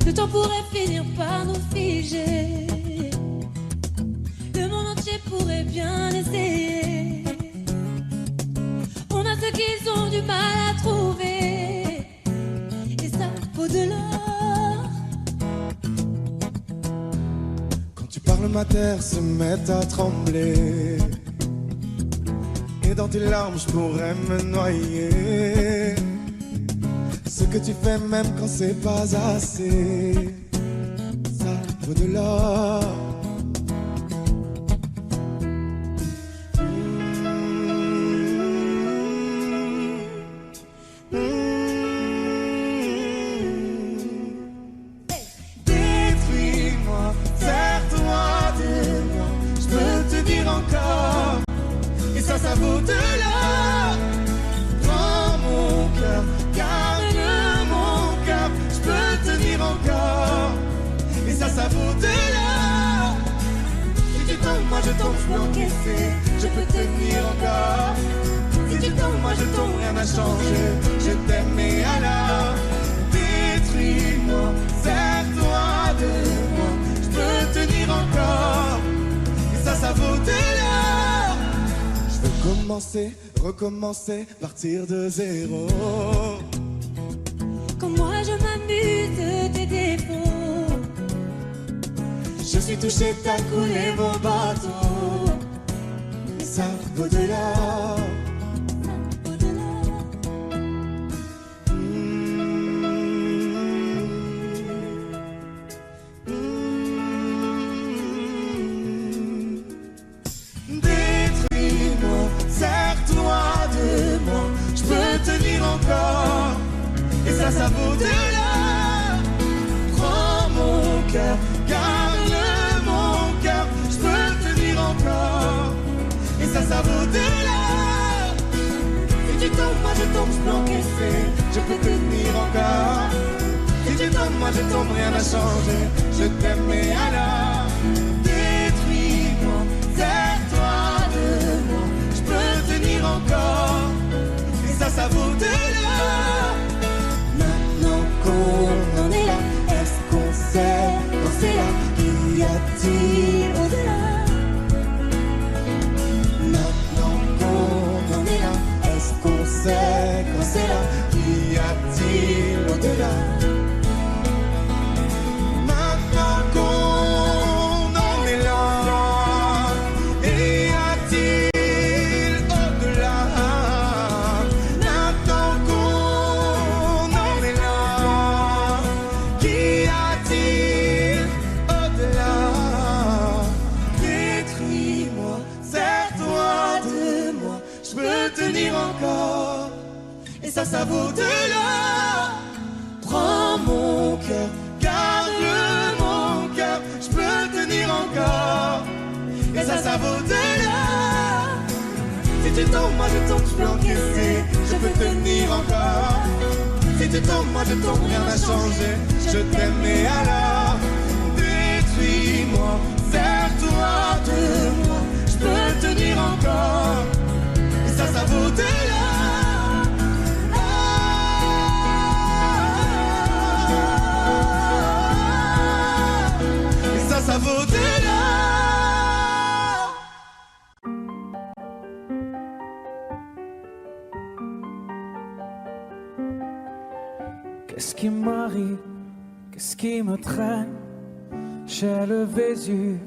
Le temps pourrait finir par nous figer. Le monde entier pourrait bien essayer. On a ce qu'ils ont du mal à trouver. Et ça vaut de l'or. Quand tu parles, ma terre se met à trembler. Et dans tes larmes, je pourrais me noyer. Ce que tu fais même quand c'est pas assez, ça vaut de l'or. Détruis-moi, sers-toi de moi, je peux te dire encore. Et ça vaut de l'or. Prends mon cœur, garde mon cœur, je peux te dire encore. Et ça vaut de l'or. Si tu tombes, moi je tombe, je peux encaisser, je peux tenir encore. Si tu tombes, moi je tombe, rien n'a changé, je t'aime et alors. Détruis-moi, sers-toi de moi, je peux tenir encore. Et ça vaut de l'or. Je veux commencer, recommencer, partir de zéro. Quand moi je m'amuse de tes défauts, Je suis touché, t'as coulé mon bateau. Et ça vaut de l'or. ça vaut de l'or. Détruis-moi, sers-toi de moi, je peux tenir encore. Et ça vaut de l'or. Prends mon cœur, garde mon cœur, je peux tenir encore. Et ça vaut de l'or. Si tu tombes, moi je tombe, je peux encaisser, je peux tenir encore. Si tu tombes, moi je tombe, rien n'a changé, je t'aime et alors. Détruis-moi, sers-toi de moi, je peux tenir encore. Et ça vaut de l'or. Maintenant qu'on en est là, est-ce qu'on sait quand c'est là? Qu'y a-t-il au-delà? Maintenant qu'on en est là, est-ce qu'on sait quand c'est là? Qu'y a-t-il au-delà? Maintenant qu'on en est là, y a-t-il au-delà? Maintenant qu'on en est là, qu'y a-t-il au-delà? Détruis-moi, sers-toi de moi, je peux tenir encore. Et ça vaut de l'or. Prends mon cœur, garde mon cœur, je peux tenir encore. Et ça vaut de l'or. Si tu tombes, moi je tombe, je peux encaisser, je peux tenir encore. Si tu tombes, moi je tombe, rien n'a changé, je t'aime et alors. Détruis-moi, sers-toi de moi, je peux tenir encore. Et ça vaut de l'or. Ça vaut de l'or. Qu'est-ce qui m'arrive? Qu'est-ce qui me traîne? J'ai le Vésuve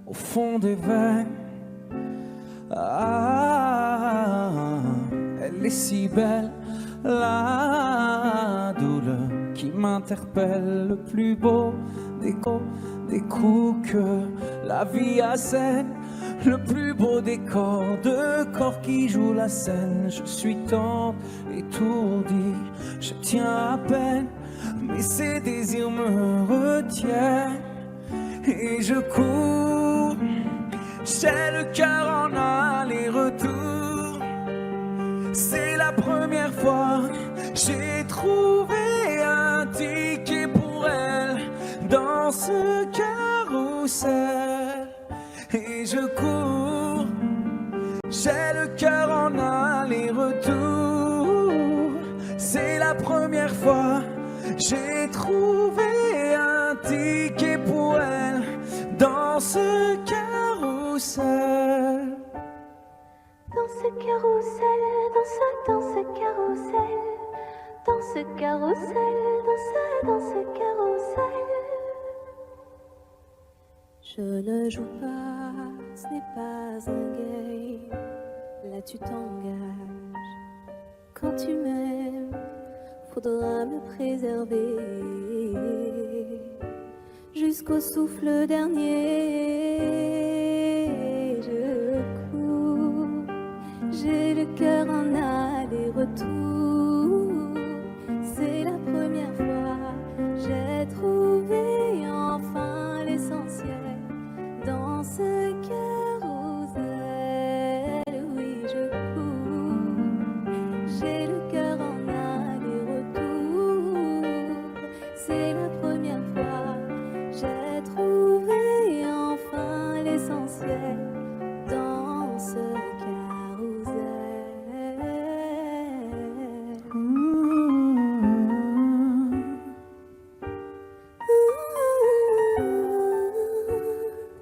au fond des veines. Ah, elle est si belle, la douleur qui m'interpelle. Le plus beau des coups que la vie assène, le plus beau des corps, de corps qui jouent la scène. Je suis tant étourdi, je tiens à peine, mais ces désirs me retiennent. Et je cours, j'ai le cœur en aller-retour. C'est la première fois, j'ai trouvé un ticket pour elle dans ce carrousel. Et je cours, j'ai le cœur en aller-retour. C'est la première fois, j'ai trouvé un ticket pour elle dans ce carrousel. Dans ce carrousel, dans ce carrousel, dans ce carrousel, dans ce carrousel. Je ne joue pas, ce n'est pas un game. Là tu t'engages. Quand tu m'aimes, faudra me préserver jusqu'au souffle dernier. Je cours, j'ai le cœur en aller-retour. C'est la première fois, j'ai trouvé enfin l'essentiel dans ce carrousel. Oui, je cours, j'ai le cœur en aller-retour. C'est la première fois, j'ai trouvé enfin l'essentiel dans ce carrousel.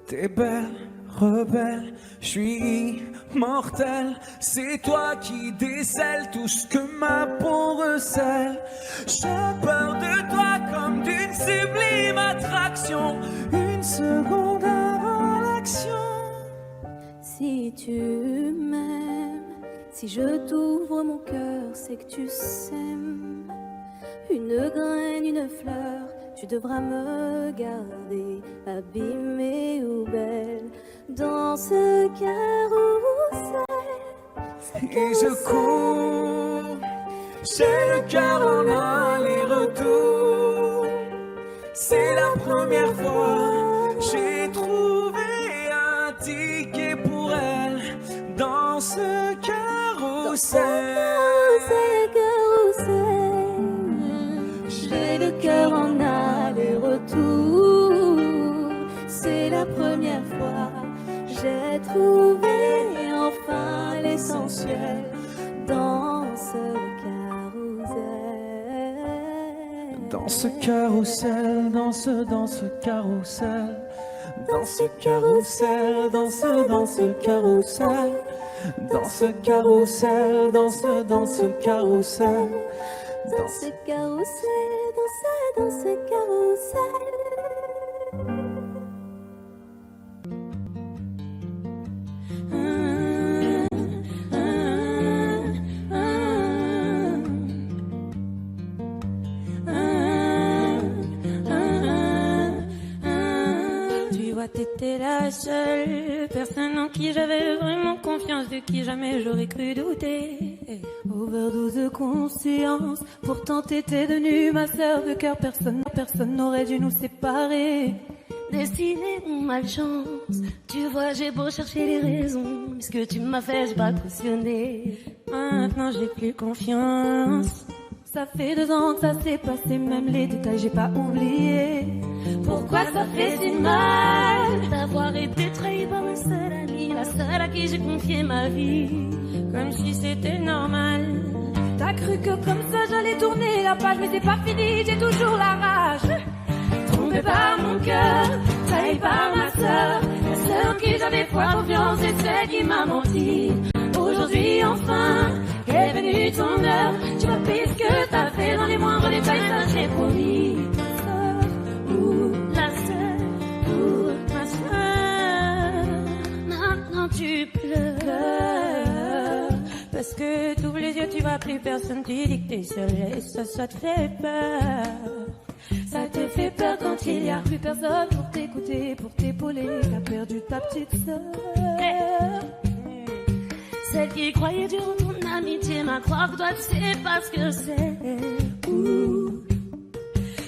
T'es belle, rebelle, je suis immortel. C'est toi qui décèles tout ce que ma peau recèle. J'ai peur de toi comme d'une sublime attraction. Une seconde avant l'action. Si tu m'aimes, si je t'ouvre mon cœur, c'est que tu sèmes une graine, une fleur. Tu devras me garder abîmée ou belle dans ce carrousel. Et je cours, j'ai le cœur en aller-retour. C'est la première fois, j'ai trouvé un ticket pour elle dans ce carrousel. J'ai le cœur en aller-retour. C'est la première fois, j'ai trouvé enfin l'essentiel dans ce carrousel. Dans ce carrousel, dans ce carrousel, dans ce carrousel, dans ce carrousel, dans ce carrousel, dans ce carrousel, Dans ce carrousel, dans ce carrousel. Tu vois, t'étais la seule personne en qui j'avais vraiment confiance, de qui jamais j'aurais cru douter. Overdose de conscience, pourtant t'étais devenue ma sœur de cœur. Personne n'aurait dû nous séparer. Destinée ou malchance, tu vois, j'ai beau chercher les raisons, mais ce que tu m'as fait, j'ai pas cautionné. Maintenant j'ai plus confiance. Ça fait 2 ans que ça s'est passé, même les détails j'ai pas oublié. Pourquoi ça fait si mal D'avoir été trahi par ma seule amie, la seule à qui j'ai confié ma vie. comme si c'était normal. T'as cru que comme ça j'allais tourner la page, mais c'est pas fini, j'ai toujours la rage. Trompé par mon cœur, trahi par ma sœur, la seule en qui j'avais foi, confiance, et celle qui m'a menti. Aujourd'hui enfin est venue ton heure, tu m'as pris ce que t'as fait dans les moindres détails, ça j'ai promis. La seule Pour ma soeur, maintenant tu pleures. parce que t'ouvres les yeux, tu vois plus personne, tu dis que t'es seule et ça te fait peur. Ça te fait peur quand il y a plus personne pour t'écouter, pour t'épauler. T'as perdu ta petite sœur. Celle qui croyait dur en ton amitié, ma croix, toi tu sais pas ce que c'est.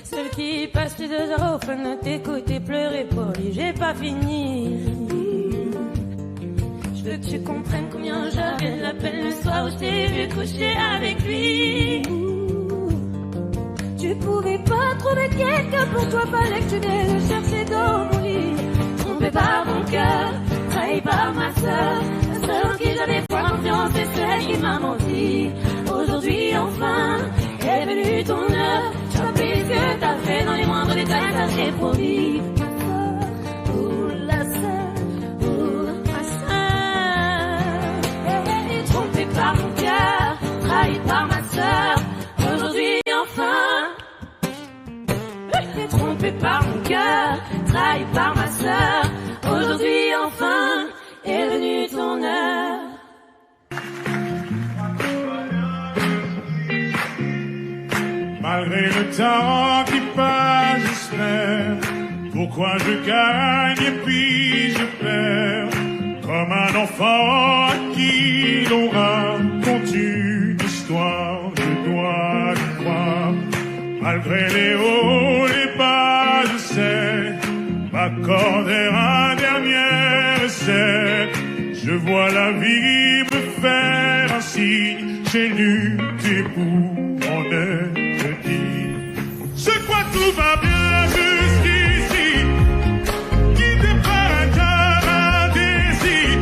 Celle qui passe les 2 heures au fun de t'écouter pleurer pour lui, j'ai pas fini. Je veux que tu comprennes combien j'avais de la peine le soir où je t'ai vu coucher avec lui. Tu pouvais pas trouver quelqu'un pour toi, fallait que tu viennes le chercher dans mon lit. Trompé par mon cœur, trahi par ma sœur, la seule en qui j'avais foi, confiance, c'est celle qui m'a menti. Aujourd'hui enfin est venue ton heure, tu as pris ce que t'as fait dans les moindres détails, ça j'ai promis. cœur, trahi par ma sœur. Aujourd'hui enfin est venue ton heure. Malgré le temps qui passe, j'espère. Pourquoi je gagne et puis je perds? Comme un enfant à qui l'on raconte une histoire, je dois y croire. Malgré les hauts, les bas, je sais m'accorder un dernier essai. Je vois la vie me faire un signe. J'ai lutté pour mon être dit. Je crois que tout va bien jusqu'ici. Guidé par un cœur indécis.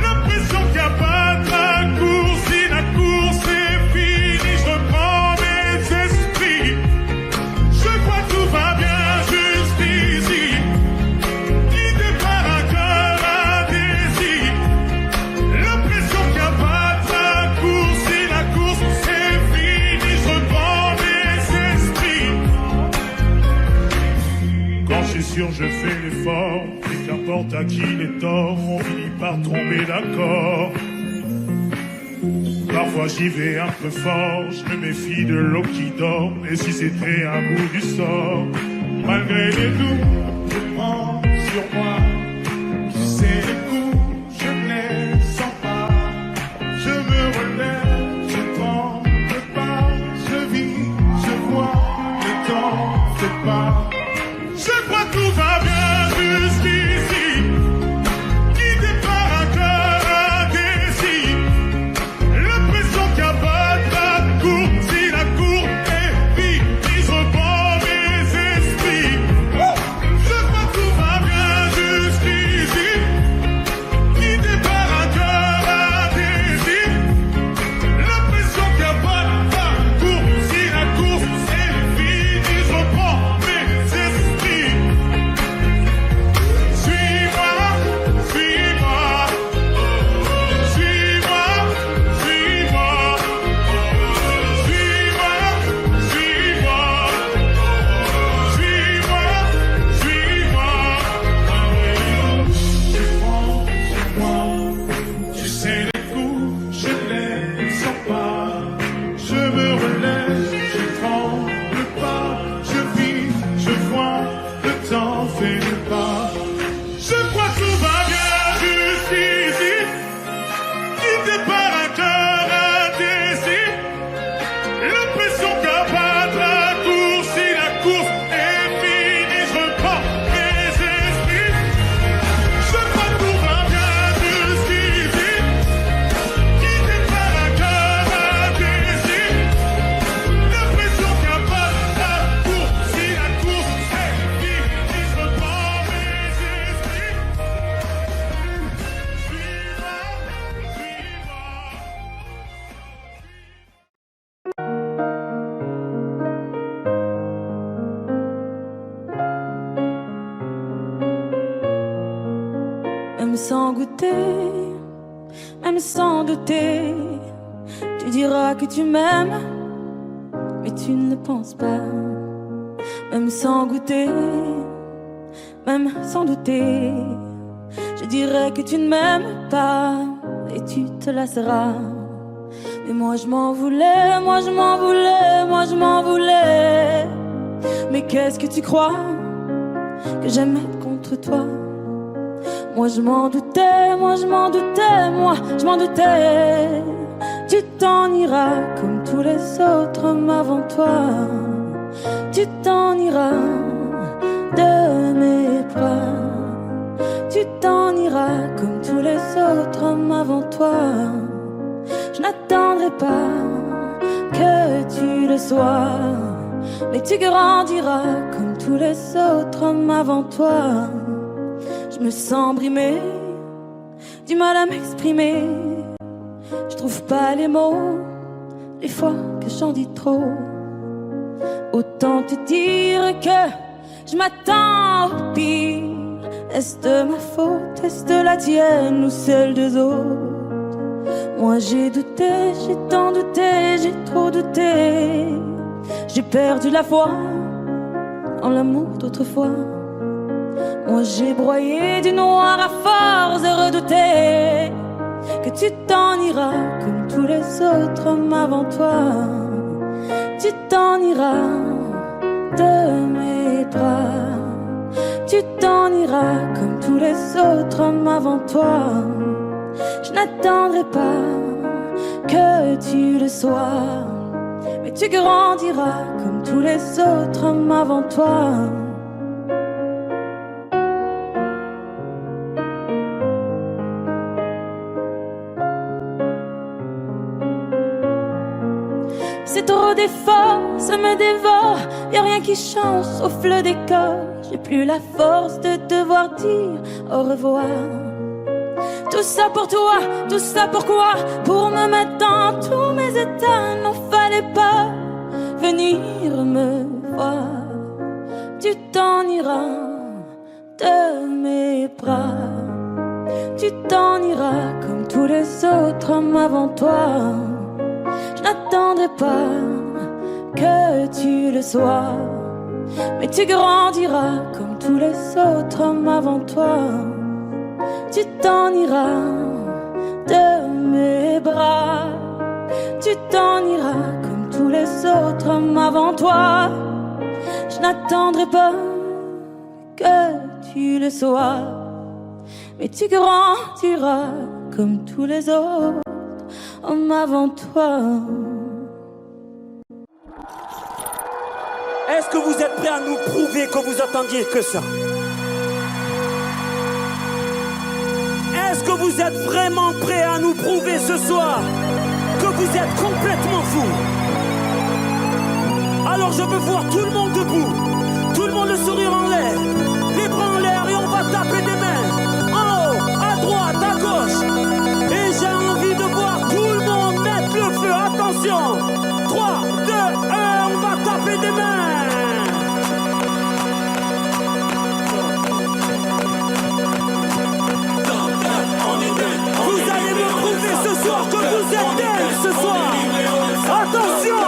L'impression qu'il n'y a pas de raccourci. Si la course est finie, je reprends mes esprits. Je crois que tout va bien jusqu'ici. Guidé par un cœur indécis. L'impression qu'il n'y a pas de raccourci. Si la course est finie, je reprends mes esprits. Quand je suis sûr, je fais l'effort. Et qu'importe à qui les torts, on finit par tomber d'accord. Parfois j'y vais un peu fort, je me méfie de l'eau qui dort. Et si c'était un bout du sort, malgré les doutes, je prends sur moi. Tu sais les coups, je ne les sens pas. Je me relève, je tremble pas. Je vis, je vois, le temps fait pas. Je crois que tout va bien jusqu'ici. Guidé par un cœur indécis. L'impression qu'il n'y a pas de raccourci. Si la cour est finie, je reprends mes esprits. Je crois que tout va bien jusqu'ici. Guidé par un cœur indécis. L'impression qu'il n'y a pas de raccourci. Si la course est finie, je reprends mes esprits. Suis-moi, suis-moi. Suis-moi, suis-moi. Suis-moi, suis-moi. Suis-moi, suis-moi. Je prends sur moi. Tu sais les coups, je ne les sens pas. Je me relève, je tremble pas. Je vis, je vois, le temps fait le pas. Je crois que tout va bien jusqu'ici. Guidé par un cœur indécis. L'impression qu'il n'y a pas de raccourci. La course est finie, je reprends mes esprits. Je crois que tout va bien jusqu'ici. Guidé par un cœur indécis. L'impression qu'il n'y a pas de raccourci. La course est finie, je reprends mes esprits. Même sans goûter, même sans douter, tu diras que tu m'aimes, mais tu ne le penses pas. Même sans goûter, même sans douter, je dirais que tu ne m'aimes pas et tu te lasseras. Mais moi je m'en voulais, moi je m'en voulais, moi je m'en voulais. Mais qu'est-ce que tu crois que j'aime être contre toi? Moi je m'en doutais, moi je m'en doutais, moi je m'en doutais. Tu t'en iras comme tous les autres hommes avant toi. Tu t'en iras de mes bras. Tu t'en iras comme tous les autres hommes avant toi. Je n'attendrai pas que tu le sois, mais tu grandiras comme tous les autres hommes avant toi. Je me sens brimée, du mal à m'exprimer. Je trouve pas les mots, les fois que j'en dis trop. Autant te dire que je m'attends au pire. Est-ce de ma faute, est-ce de la tienne ou celle des autres? Moi j'ai douté, j'ai tant douté, j'ai trop douté. J'ai perdu la foi dans l'amour d'autrefois. Moi j'ai broyé du noir à force de redouter que tu t'en iras comme tous les autres hommes avant toi. Tu t'en iras de mes bras. Tu t'en iras comme tous les autres hommes avant toi. Je n'attendrai pas que tu le sois, mais tu grandiras comme tous les autres hommes avant toi. C'est trop d'efforts, ça me dévore. Y'a rien qui change sauf le décor. J'ai plus la force de devoir dire au revoir. Tout ça pour toi, tout ça pourquoi? Pour me mettre dans tous mes états. Non, fallait pas venir me voir. Tu t'en iras de mes bras. Tu t'en iras comme tous les autres hommes avant toi. Je n'attendrai pas que tu le sois, mais tu grandiras comme tous les autres hommes avant toi. Tu t'en iras de mes bras. Tu t'en iras comme tous les autres hommes avant toi. Je n'attendrai pas que tu le sois, mais tu grandiras comme tous les autres hommes avant toi. Est-ce que vous êtes prêts à nous prouver que vous attendiez que ça? Est-ce que vous êtes vraiment prêts à nous prouver ce soir que vous êtes complètement fous? Alors je veux voir tout le monde debout, tout le monde le sourire en l'air, les bras en l'air et on va taper des mains en haut, à droite, à gauche. Et j'ai envie de voir tout le monde mettre le feu. Attention, 3, 2, 1, on va taper des mains. Vous allez me prouver ce soir que vous êtes dingue ce soir. Attention.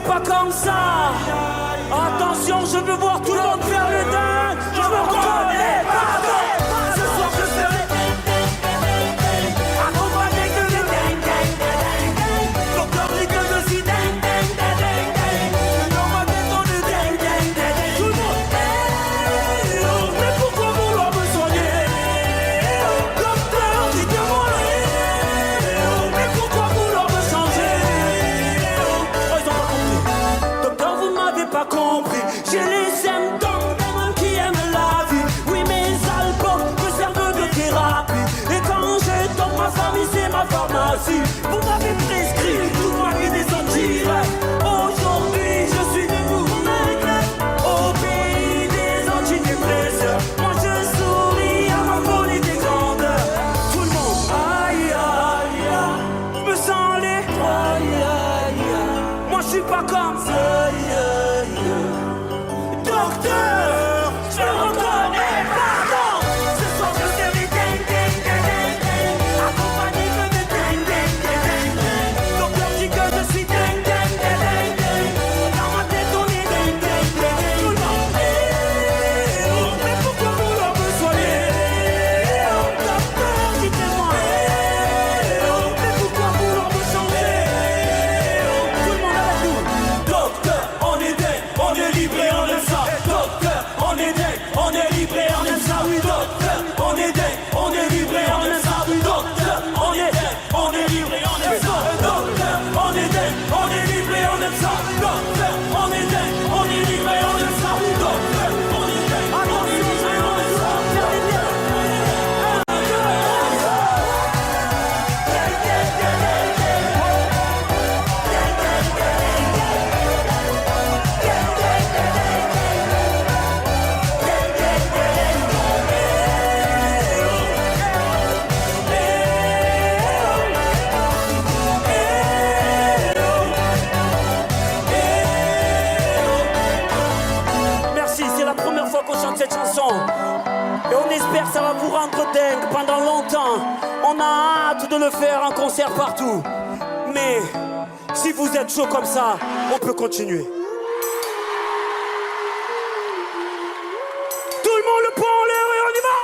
Pas comme ça. Attention, je veux voir tout le monde faire le dingue. Je me reconnais pas. Ce soir je serai accompagné que de dingue. Docteur dit que je suis dingue. Dans ma tête on est dingue. Tout le monde. Mais pourquoi vouloir me soigner? Docteur, dites-moi. Mais pourquoi vouloir me changer? Pas compris, j'ai les symptômes d'un homme qui aime la vie. Oui, mes albums me servent de thérapie. Et quand je tombe, ma famille c'est ma pharmacie. Vous m'avez prescrit tout moi et des antibiotiques. Aujourd'hui je suis debout au pays des antidépresseurs. Moi je souris à ma folie des grandeurs. Tout le monde, aïe aïe aïe, je me sens les aïe aïe aïe. Moi je suis pas comme ça. Docteur, je me reconnais, pardon. Ce soir je serai dingue. Accompagné que de dingue. Docteur dit que je suis dingue. Dans ma tête on est dingue. Tout le monde est. Mais pourquoi vouloir me soigner? Docteur, dites-moi. Mais pourquoi vouloir me changer? Tout le monde avec nous. Docteur, on est cette chanson. Et on espère que ça va vous rendre dingue pendant longtemps. On a hâte de le faire en concert partout. Mais si vous êtes chaud comme ça, on peut continuer. Tout le monde le prend en l'air et on y va.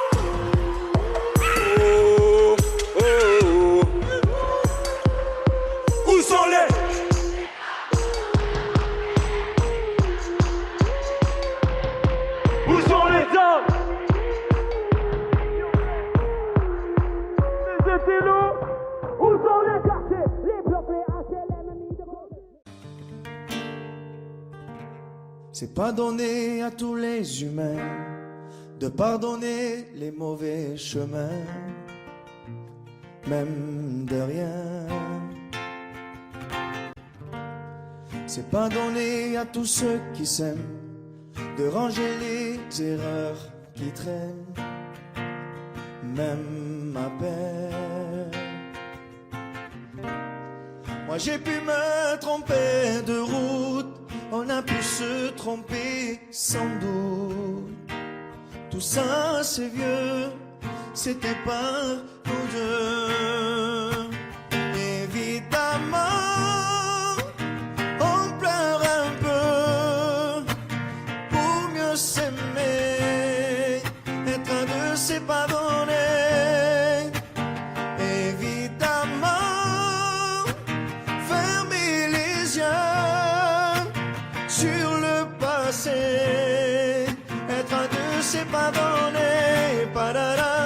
Où sont les... Où sont les hommes? Les hétéros? Où sont les quartiers? Les blocs, les HLM, C'est pas donné à tous les humains de pardonner les mauvais chemins, même de rien. C'est pas donné à tous ceux qui s'aiment de ranger les erreurs qui traînent, même à peine. Moi j'ai pu me tromper de route, on a pu se tromper sans doute. Tout ça c'est vieux, c'était pas nous deux. Évidemment, on pleure un peu pour mieux s'aimer, être un de s'est pas donné. Évidemment, fermer les yeux sur le passé, être un de s'est pas donné. Parara,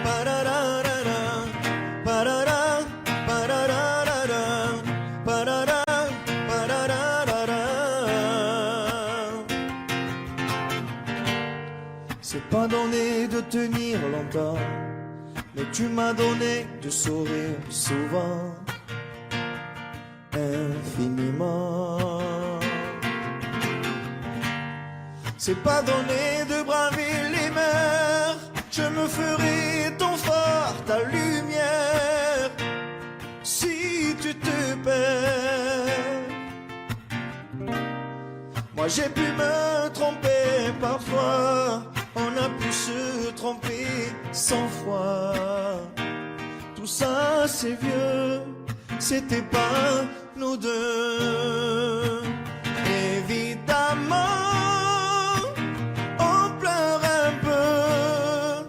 pararara, parara, pararara, parara, pararara. C'est pas donné de tenir longtemps, mais tu m'as donné de sourire souvent, infiniment. C'est pas donné de braver les mers, je me ferai ton phare, ta lumière, si tu te perds. Moi j'ai pu me tromper parfois, on a pu se tromper 100 fois. Tout ça c'est vieux, c'était pas nous deux. Évidemment, on pleure un peu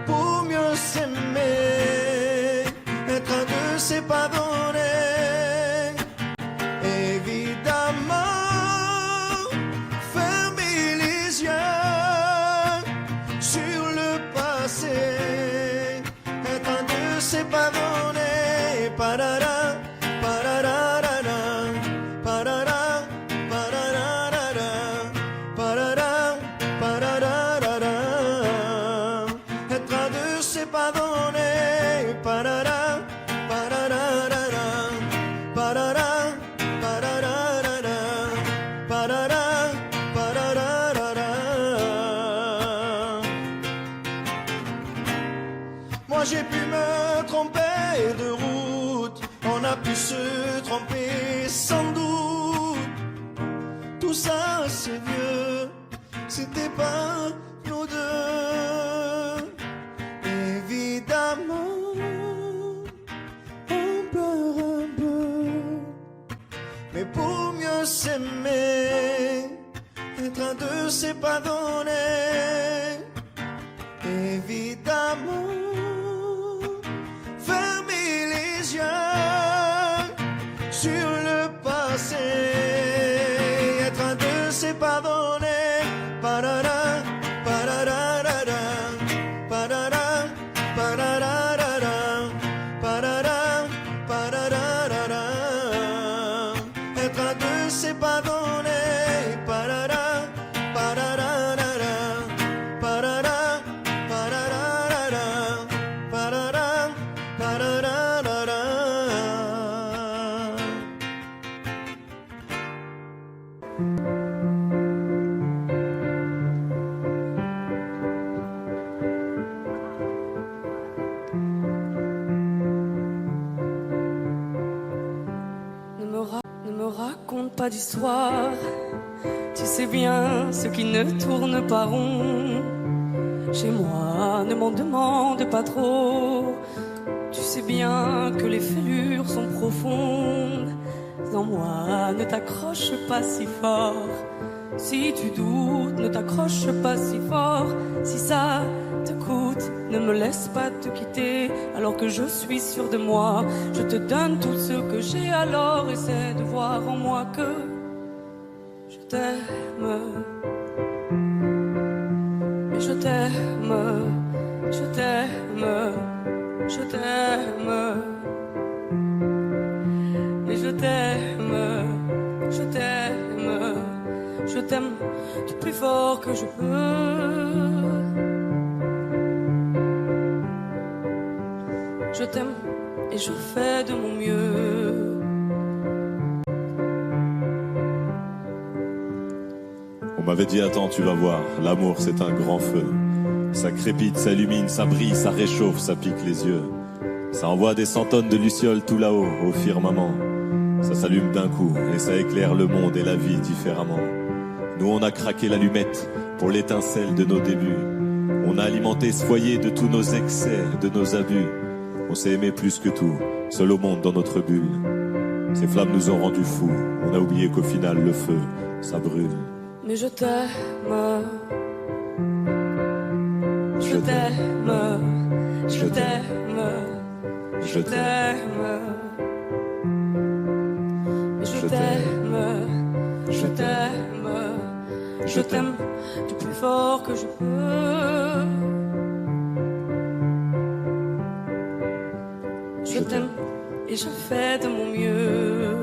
pour mieux s'aimer, être un de c'est pas donné. Évidemment, fermer les yeux sur le passé, être un de c'est pas donné. Parara, pararara, parara, pararara, parara, pararara, être un de c'est pas donné. Parara, pararara, parara, pararara, parara, pararara. Moi j'ai pu me tromper de route, on a pu se tromper sans doute. Tout ça c'est vieux, c'était pas nous deux. Évidemment, on pleure un peu, mais pour mieux s'aimer, être un de c'est pas donné. Évidemment, fermer les yeux sur le passé, être un de c'est pas donné. Parara, pararara, parara, pararara, parara, pararara, être un de c'est pas donné. Parara, pararara, parara, pararara, parara, pararara. Ne me raconte pas d'histoire. Tu sais bien ce qui ne tourne pas rond. Chez moi, ne m'en demande pas trop. Tu sais bien que les fêlures sont profondes. En moi, ne t'accroche pas si fort. Si tu doutes, ne t'accroche pas si fort. Si ça te coûte, ne me laisse pas te quitter. Alors que je suis sûr de moi, je te donne tout ce que j'ai. Alors essaie de voir en moi que je t'aime. Mais je t'aime, je t'aime, je t'aime. Mais je t'aime, je t'aime, je t'aime du plus fort que je peux. Je t'aime et je fais de mon mieux. On m'avait dit attends, tu vas voir, l'amour c'est un grand feu. Ça crépite, ça illumine, ça brille, ça réchauffe, ça pique les yeux. Ça envoie des centonnes de lucioles tout là-haut, au firmament. Ça s'allume d'un coup et ça éclaire le monde et la vie différemment. Nous on a craqué l'allumette pour l'étincelle de nos débuts. On a alimenté ce foyer de tous nos excès, de nos abus. On s'est aimé plus que tout, seul au monde dans notre bulle. Ces flammes nous ont rendus fous, on a oublié qu'au final le feu, ça brûle. Mais je t'aime, je t'aime, je t'aime, je t'aime. Je t'aime, je t'aime, je t'aime du plus fort que je peux. Je t'aime et je fais de mon mieux.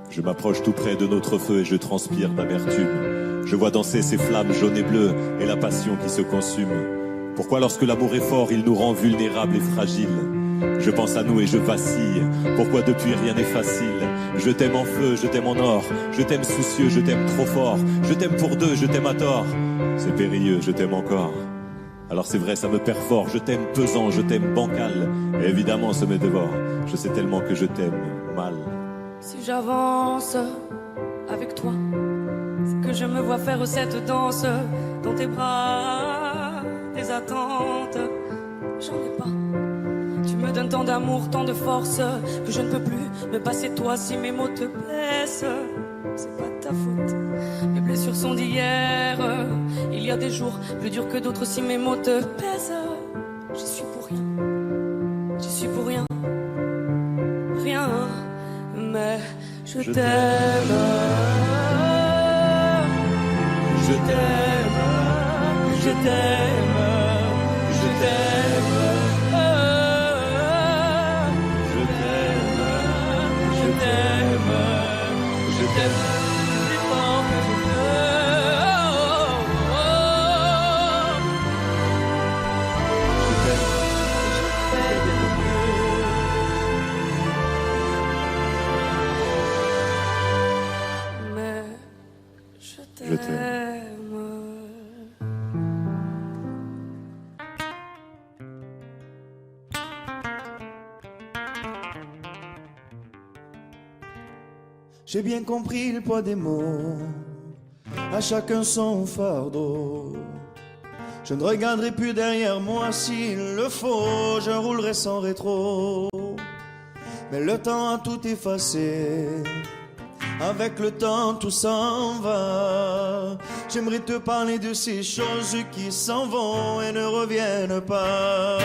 Je m'approche tout près de notre feu et je transpire d'amertume. Je vois danser ces flammes jaunes et bleues et la passion qui se consume. Pourquoi lorsque l'amour est fort, il nous rend vulnérables et fragiles? Je pense à nous et je vacille. Pourquoi depuis rien n'est facile? Je t'aime en feu, je t'aime en or. Je t'aime soucieux, je t'aime trop fort. Je t'aime pour deux, je t'aime à tort. C'est périlleux, je t'aime encore. Alors c'est vrai, ça me perd fort. Je t'aime pesant, je t'aime bancal. Et évidemment, ça me dévore. Je sais tellement que je t'aime mal. Si j'avance avec toi, c'est que je me vois faire cette danse dans tes bras, des attentes. J'en ai pas. Tu me donnes tant d'amour, tant de force que je ne peux plus me passer de toi si mes mots te blessent. C'est pas ta faute. Mes blessures sont d'hier. Il y a des jours plus durs que d'autres si mes mots te pèsent. J'y suis pour rien. J'y suis pour rien. Rien. Mais je t'aime. Je t'aime. Je t'aime. Je t'aime. Je t'aime plus fort que je peux. Je t'aime, je fais de mon mieux. Mais je t'aime. J'ai bien compris le poids des mots, à chacun son fardeau. Je ne regarderai plus derrière moi s'il le faut, je roulerai sans rétro. Mais le temps a tout effacé, avec le temps tout s'en va. J'aimerais te parler de ces choses qui s'en vont et ne reviennent pas.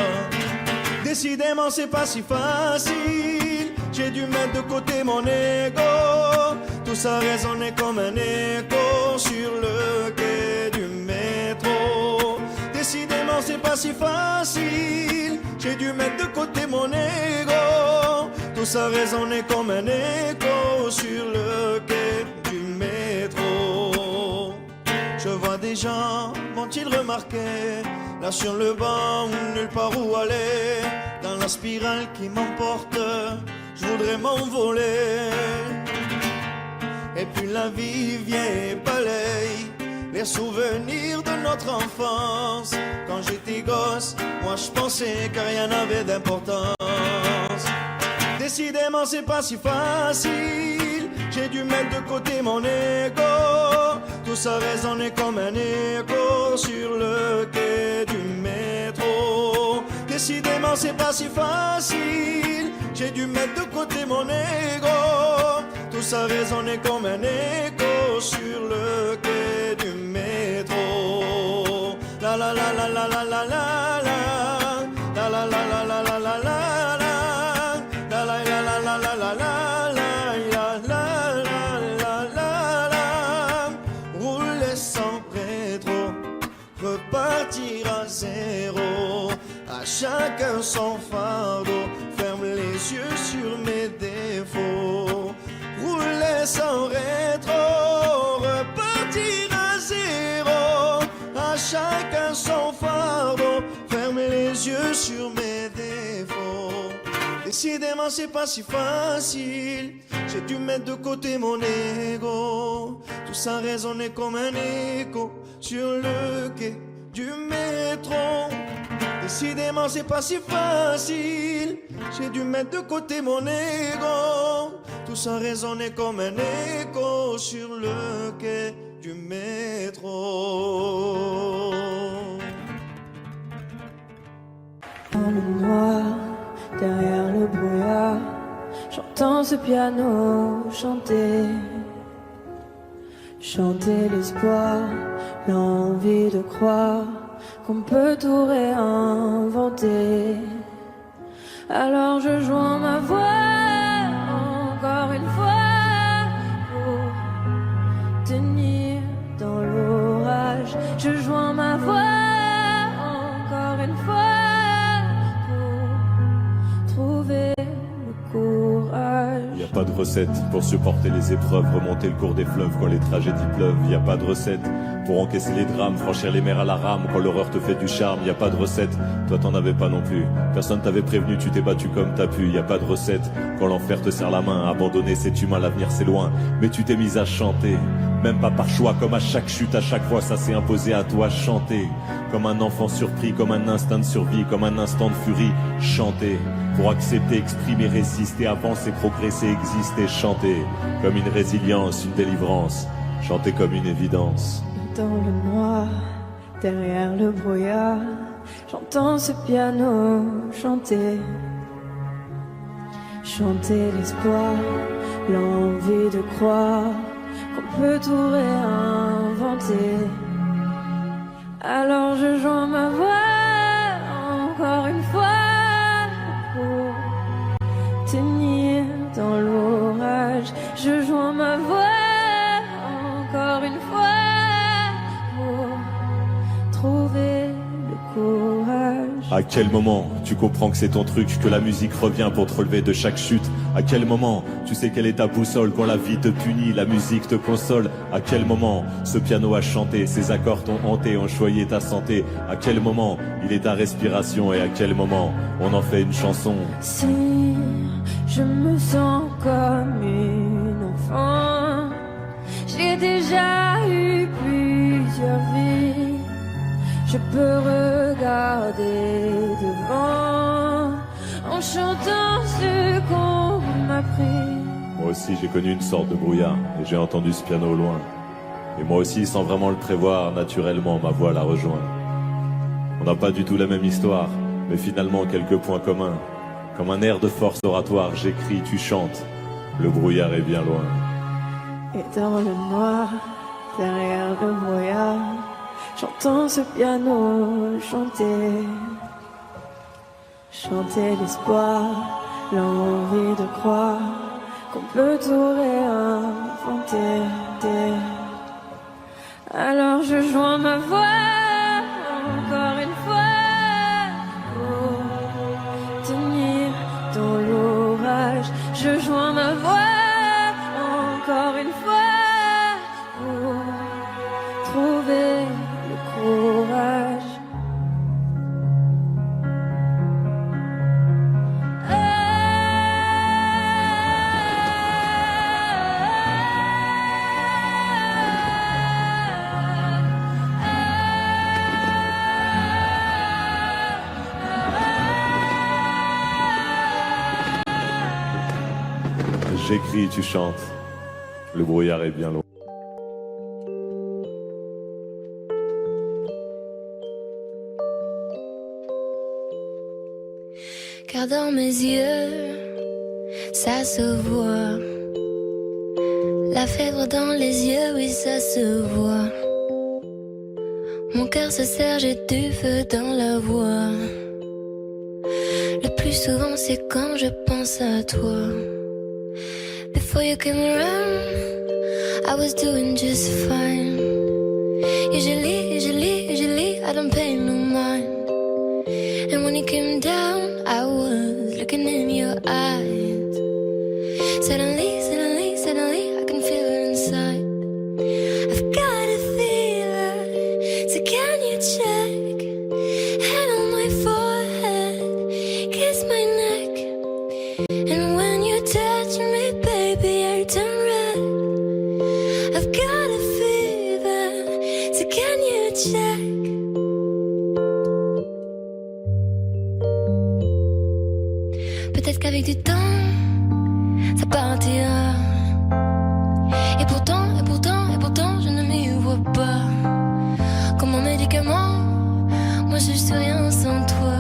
Décidément c'est pas si facile, j'ai dû mettre de côté mon ego. Tout ça résonnait comme un écho sur le quai du métro. Décidément c'est pas si facile, j'ai dû mettre de côté mon ego. Tout ça résonnait comme un écho sur le quai du métro. Je vois des gens, m'ont-ils remarqué, là sur le banc, nulle part où aller. Dans la spirale qui m'emporte, je voudrais m'envoler. Et puis la vie vient et balaye les souvenirs de notre enfance. Quand j'étais gosse, moi je pensais que rien n'avait d'importance. Décidément c'est pas si facile, j'ai dû mettre de côté mon ego. Tout ça résonnait comme un écho sur le quai du métro. Décidément c'est pas si facile, j'ai dû mettre de côté mon ego. Tout ça résonnait comme un écho sur le quai du métro. La la la la la la la la la la la la la la la la la. Repartir à zéro, à chacun son fardeau, ferme les yeux sur mes défauts, rouler sans rétro, repartir à zéro, à chacun son fardeau, ferme les yeux sur mes défauts. Décidément c'est pas si facile, j'ai dû mettre de côté mon ego. Tout ça résonnait comme un écho sur le quai du métro. Décidément c'est pas si facile, j'ai dû mettre de côté mon ego. Tout ça résonnait comme un écho sur le quai du métro. Dans le noir, derrière le brouillard, j'entends ce piano chanter. Chanter l'espoir, l'envie de croire qu'on peut tout réinventer. Alors je joins ma voix encore une fois pour tenir dans l'orage. Je joins ma voix encore une fois pour trouver le courage. Y a pas de recette pour supporter les épreuves, remonter le cours des fleuves quand les tragédies pleuvent. Y a pas de recette pour encaisser les drames, franchir les mers à la rame quand l'horreur te fait du charme. Y a pas de recette, toi t'en avais pas non plus. Personne t'avait prévenu, tu t'es battu comme t'as pu. Y a pas de recette quand l'enfer te serre la main. Abandonné c'est humain, l'avenir c'est loin, mais tu t'es mise à chanter. Même pas par choix, comme à chaque chute, à chaque fois ça s'est imposé à toi. Chanter comme un enfant surpris, comme un instinct de survie, comme un instant de furie. Chanter pour accepter, exprimer, résister, avancer, progresser, exister. Chanter comme une résilience, une délivrance. Chanter comme une évidence. Dans le noir, derrière le brouillard, j'entends ce piano chanter. Chanter l'espoir, l'envie de croire qu'on peut tout réinventer. Alors je joins ma voix encore une fois pour tenir dans l'orage. Je joins ma voix encore une fois pour trouver le courage. À quel moment tu comprends que c'est ton truc, que la musique revient pour te relever de chaque chute? À quel moment tu sais quelle est ta boussole quand la vie te punit, la musique te console? À quel moment ce piano a chanté, ses accords t'ont hanté, ont choyé ta santé? À quel moment il est ta respiration et à quel moment on en fait une chanson? Si je me sens comme une enfant, j'ai déjà eu plusieurs vies. Je peux regarder devant en chantant ce qu'on m'a pris. Moi aussi j'ai connu une sorte de brouillard et j'ai entendu ce piano au loin. Et moi aussi, sans vraiment le prévoir, naturellement ma voix la rejoint. On n'a pas du tout la même histoire, mais finalement quelques points communs. Comme un air de force oratoire, j'écris, tu chantes. Le brouillard est bien loin. Et dans le noir, derrière le brouillard, j'entends ce piano chanter. Chanter l'espoir, l'envie de croire qu'on peut tout réinventer. Alors je joins ma voix encore une fois pour tenir dans l'orage. Je joins ma voix encore une fois pour trouver le courage. J'écris, tu chantes. Le brouillard est bien loin. Car dans mes yeux, ça se voit. La fièvre dans les yeux, oui, ça se voit. Mon cœur se serre, j'ai du feu dans la voix. Le plus souvent, c'est quand je pense à toi. Before you came around, I was doing just fine. Usually, I don't pay no mind. And when you came down, I was looking in your eyes. Suddenly, I can feel it inside. I've got a fever, so can you check? Hand on my forehead, kiss my neck. And when you touch me, baby, I turn red. I've got a fever, so can you check? Peut-être qu'avec du temps, ça partira. Et pourtant, je ne m'y vois pas. Comme un médicament, moi je suis rien sans toi.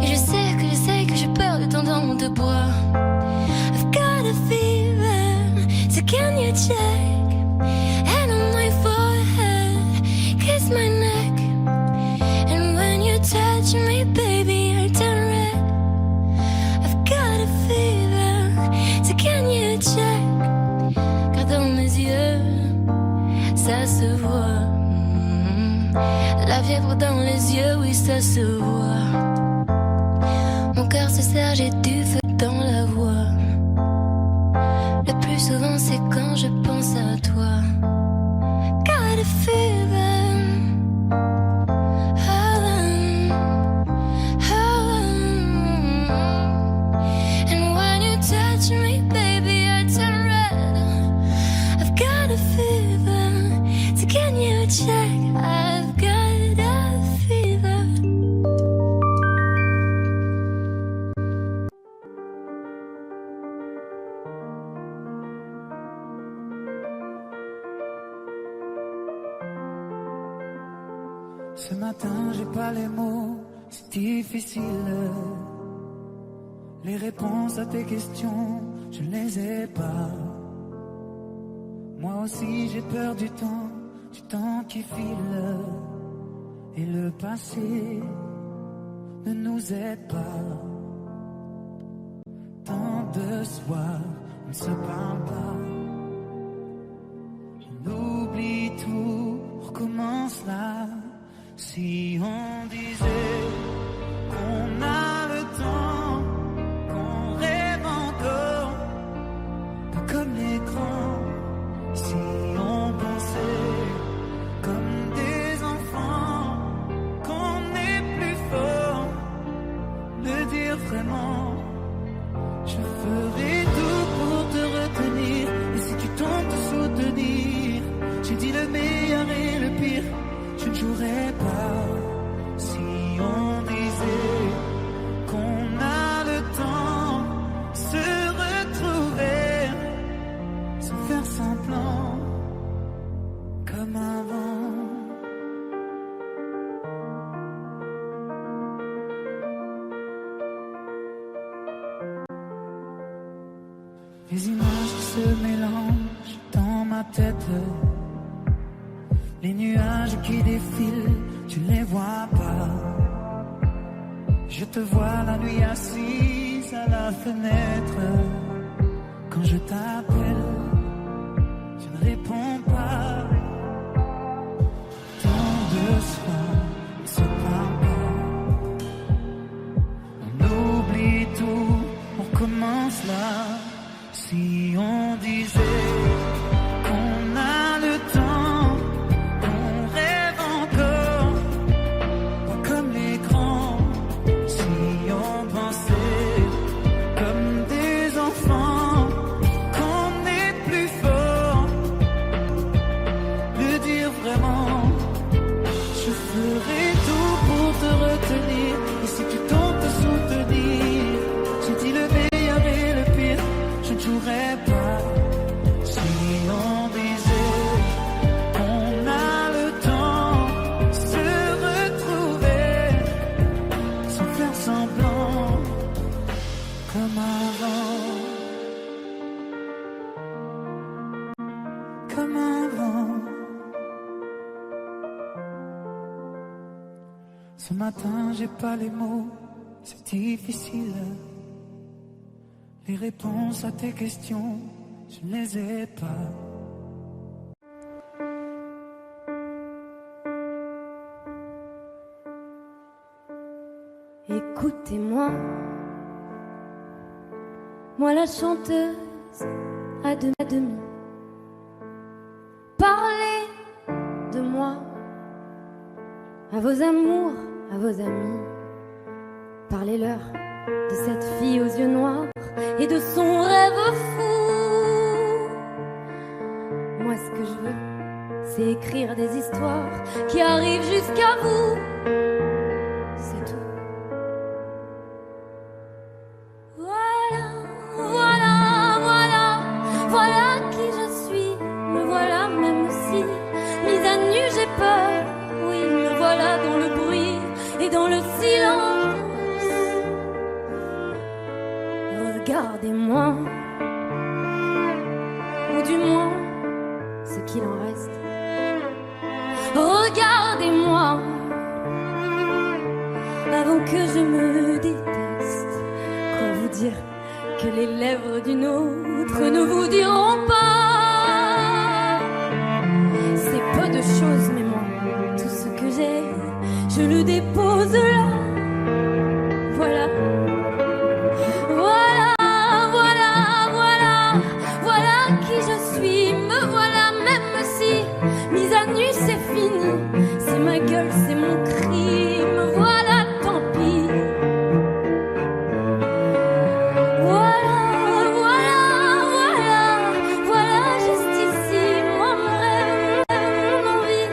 Et je sais que j'ai peur de ton dans tes bras. I've got a fever, so can you check? Hand on my forehead, kiss my neck. And when you touch me, baby, I turn red. I've got a fever, so can you check? Car dans mes yeux, ça se voit. La fièvre dans les yeux, oui, ça se voit. Mon cœur se serre, j'ai du feu dans la voix. Le plus souvent, c'est quand je pense à toi. Got a fever. And when you touch me, baby, I turn red. I've got a fever, so can you check? I've got a fever. Ce matin, j'ai pas les mots, c'est difficile. Les réponses à tes questions, je ne les ai pas. Moi aussi, j'ai peur du temps qui file. Et le passé ne nous aide pas. Tant de soirs, on ne se parle pas. On oublie tout, on recommence là. Si on disait qu'on a le temps, qu'on rêve encore, pas comme les grands. Si on pensait comme des enfants, qu'on est plus fort, le dire vraiment. Je ferai tout pour te retenir, et si tu tentes de soutenir, j'ai dit le meilleur et le pire. Je ne jouerai pas si on disait qu'on a le temps, se retrouver sans faire semblant comme avant. Les images qui se mélangent dans ma tête. Les nuages qui défilent, tu ne les vois pas. Je te vois la nuit assise à la fenêtre. Quand je t'appelle, tu ne réponds pas. Tant de soirs, on ne se parle pas. On oublie tout, on recommence là. Si on disait qu'on a le temps, qu'on rêve encore, pas comme les grands. Si on pensait comme des enfants, qu'on est plus fort, le dire vraiment. Je ferai tout pour te retenir, et si tu tentes de soutenir, j'ai dit le meilleur et le pire. Je ne Ce matin, j'ai pas les mots, c'est difficile. Les réponses à tes questions, je ne les ai pas. Écoutez-moi, moi la chanteuse à demi. Parlez de moi à vos amours, à vos amis. Parlez-leur de cette fille aux yeux noirs et de son rêve fou. Moi ce que je veux, c'est écrire des histoires qui arrivent jusqu'à vous. C'est tout. Voilà qui je suis, me voilà même si mise à nu j'ai peur. Oui, me voilà dans le bruit et dans le silence. Regardez-moi, ou du moins ce qu'il en reste. Regardez-moi, avant que je me déteste. Quoi vous dire que les lèvres d'une autre ne vous diront pas? C'est peu de choses, mais moi, tout ce que j'ai, je le dépose là. Voilà. Voilà qui je suis, me voilà même si mise à nu c'est fini. C'est ma gueule, c'est mon cri, me voilà, tant pis. Voilà juste ici, moi mon rêve, mon envie.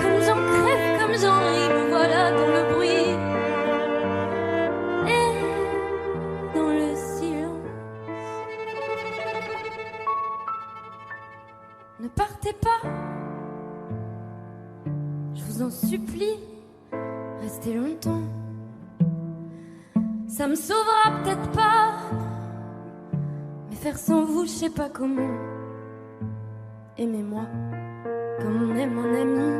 Comme j'en crève, comme j'en ris, me voilà dans le bruit et dans le silence. Ne partez pas, je vous en supplie, restez longtemps. Ça me sauvera peut-être pas, mais faire sans vous, je sais pas comment. Aimez-moi comme on aime un ami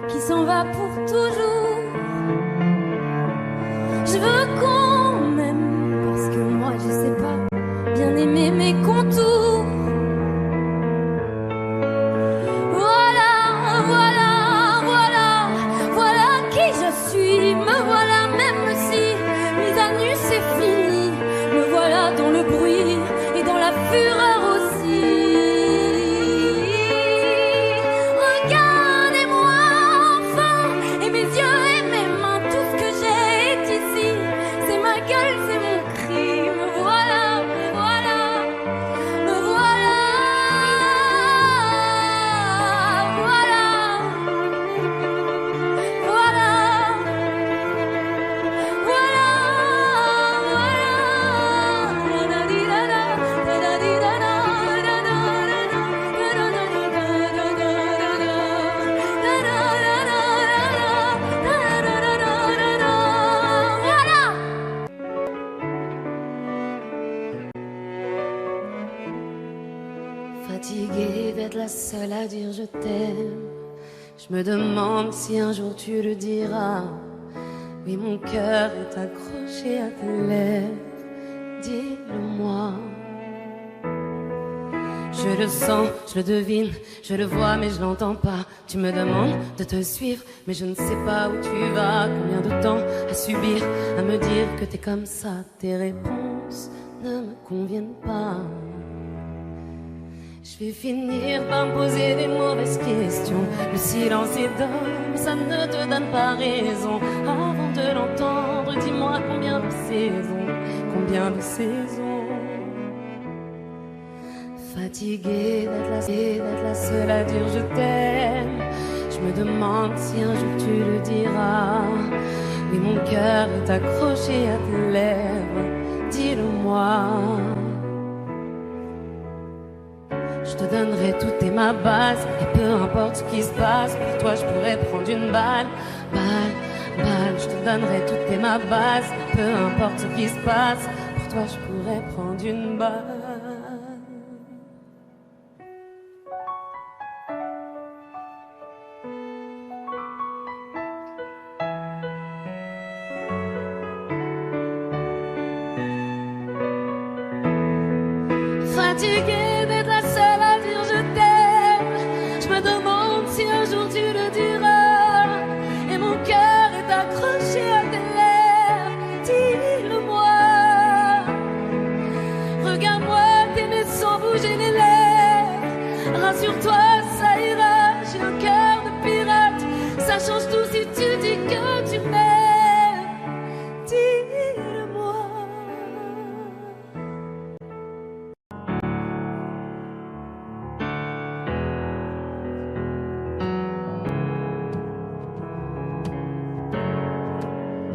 qui s'en va pour toujours. Je veux qu'on m'aime parce que moi, je sais pas bien aimer mes contours. Voilà qui je suis, me voilà même si mise à nu c'est fini. Me voilà dans le bruit et dans la fureur aussi. Regardez-moi enfin, et mes yeux et mes mains, tout ce que j'ai est ici. C'est ma gueule, c'est mon cri, me voilà, me voilà, me voilà. Fatiguée d'être la seule à dire je t'aime, je me demande si un jour tu le diras. Oui, mon cœur est accroché à tes lèvres, dis-le-moi. Je le sens, je le devine, je le vois mais je l'entends pas. Tu me demandes de te suivre, mais je ne sais pas où tu vas. Combien de temps à subir, à me dire que t'es comme ça. Tes réponses ne me conviennent pas. Je vais finir par me poser des mauvaises questions. Le silence est d'or, mais ça ne te donne pas raison. Avant de l'entendre, dis-moi combien de saisons, combien de saisons. Fatiguée d'être la seule à dire je t'aime, je me demande si un jour tu le diras. Oui, mon cœur est accroché à tes lèvres, dis-le-moi. Je te donnerai tout et ma base, et peu importe ce qui se passe, pour toi je pourrais prendre une balle. Je te donnerai tout et ma base, et peu importe ce qui se passe, pour toi je pourrais prendre une balle. fatiguée d'être la seule à dire je t'aime. Je me demande si un jour tu le diras. Et mon cœur est accroché à tes lèvres. Dis-le-moi. Regarde-moi t'aimer sans bouger les lèvres. Rassure-toi, ça ira. J'ai un cœur de pirate. Ça change tout si tu dis que tu m'aimes. Dis-le-moi.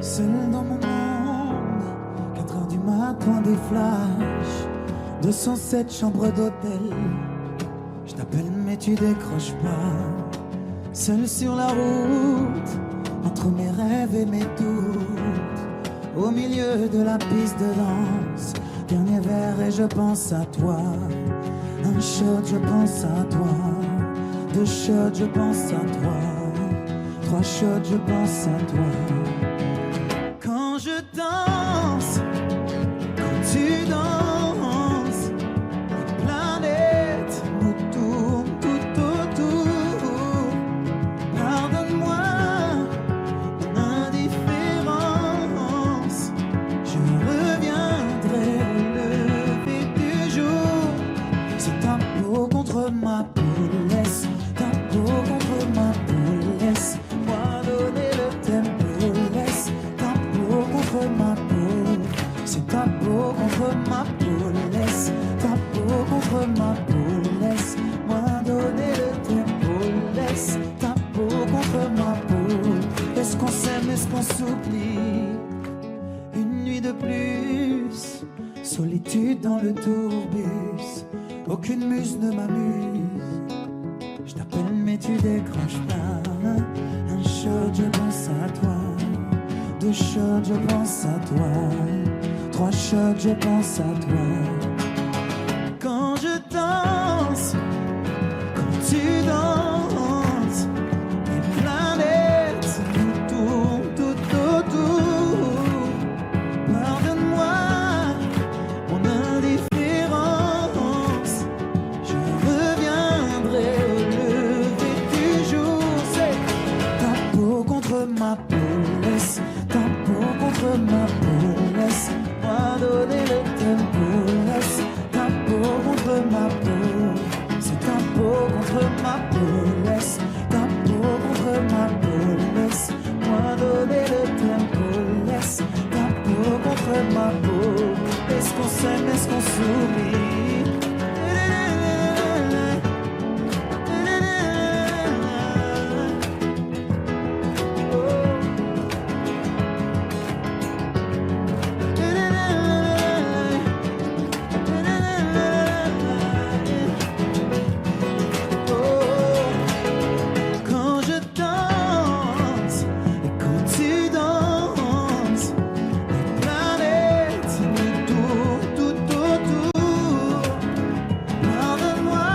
Seul dans mon monde, 4 heures du matin, des flashs, 207 chambres d'hôtel. Je t'appelle mais tu décroches pas. Seul sur la route, entre mes rêves et mes doutes, au milieu de la piste de danse. Dernier verre et je pense à toi. Un shot, je pense à toi. 2 shots, je pense à toi. 3 shots, je pense à toi. Quand je danse, quand tu danses, les planètes nous tournent tout autour. Pardonne-moi mon indifférence. Je reviendrai au lever du jour. C'est ta peau contre ma peau, laisse ta peau contre ma peau, laisse-moi donner le tempo, laisse ta peau contre ma peau. C'est ta peau contre ma peau, laisse ta peau contre ma peau, laisse-moi donner le tempo, laisse ta peau contre ma peau. Est-ce qu'on s'aime, est-ce qu'on s'oublie? Une nuit de plus, solitude dans le tourbus, aucune muse ne m'amuse. Je t'appelle mais tu décroches pas. Un shot, je pense à toi. 2 shots, je pense à toi. 3 shots, je pense à toi. Quand je danse, quand tu danses, les planètes nous tournent tout autour. Pardonne-moi mon indifférence. Je reviendrai au lever du jour. C'est ta peau contre ma peau, laisse ta peau contre ma peau, laisse-moi donner le tempo, laisse ta peau contre ma peau. C'est ta peau contre ma peau, laisse ta peau contre ma peau, laisse-moi donner le tempo, laisse ta peau contre ma peau. Est-ce qu'on s'aime, est-ce qu'on s'oublie? Quand je danse et quand tu danses, les planètes nous tournent tout autour. Pardonne-moi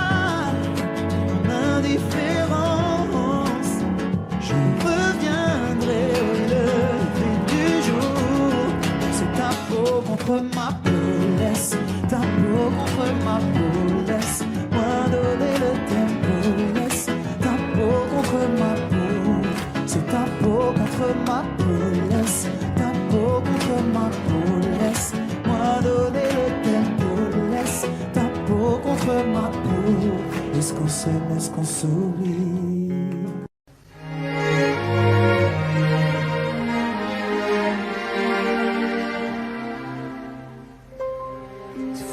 mon indifférence. Je reviendrai au lever du jour. C'est ta peau contre ma peau, laisse ta peau contre ma peau, laisse-moi donner le tempo, laisse ta peau contre ma peau. C'est ta peau contre ma peau, laisse ta peau contre ma peau, laisse-moi donner le tempo, laisse ta peau contre ma peau. Est-ce qu'on s'aime, est-ce qu'on s'oublie?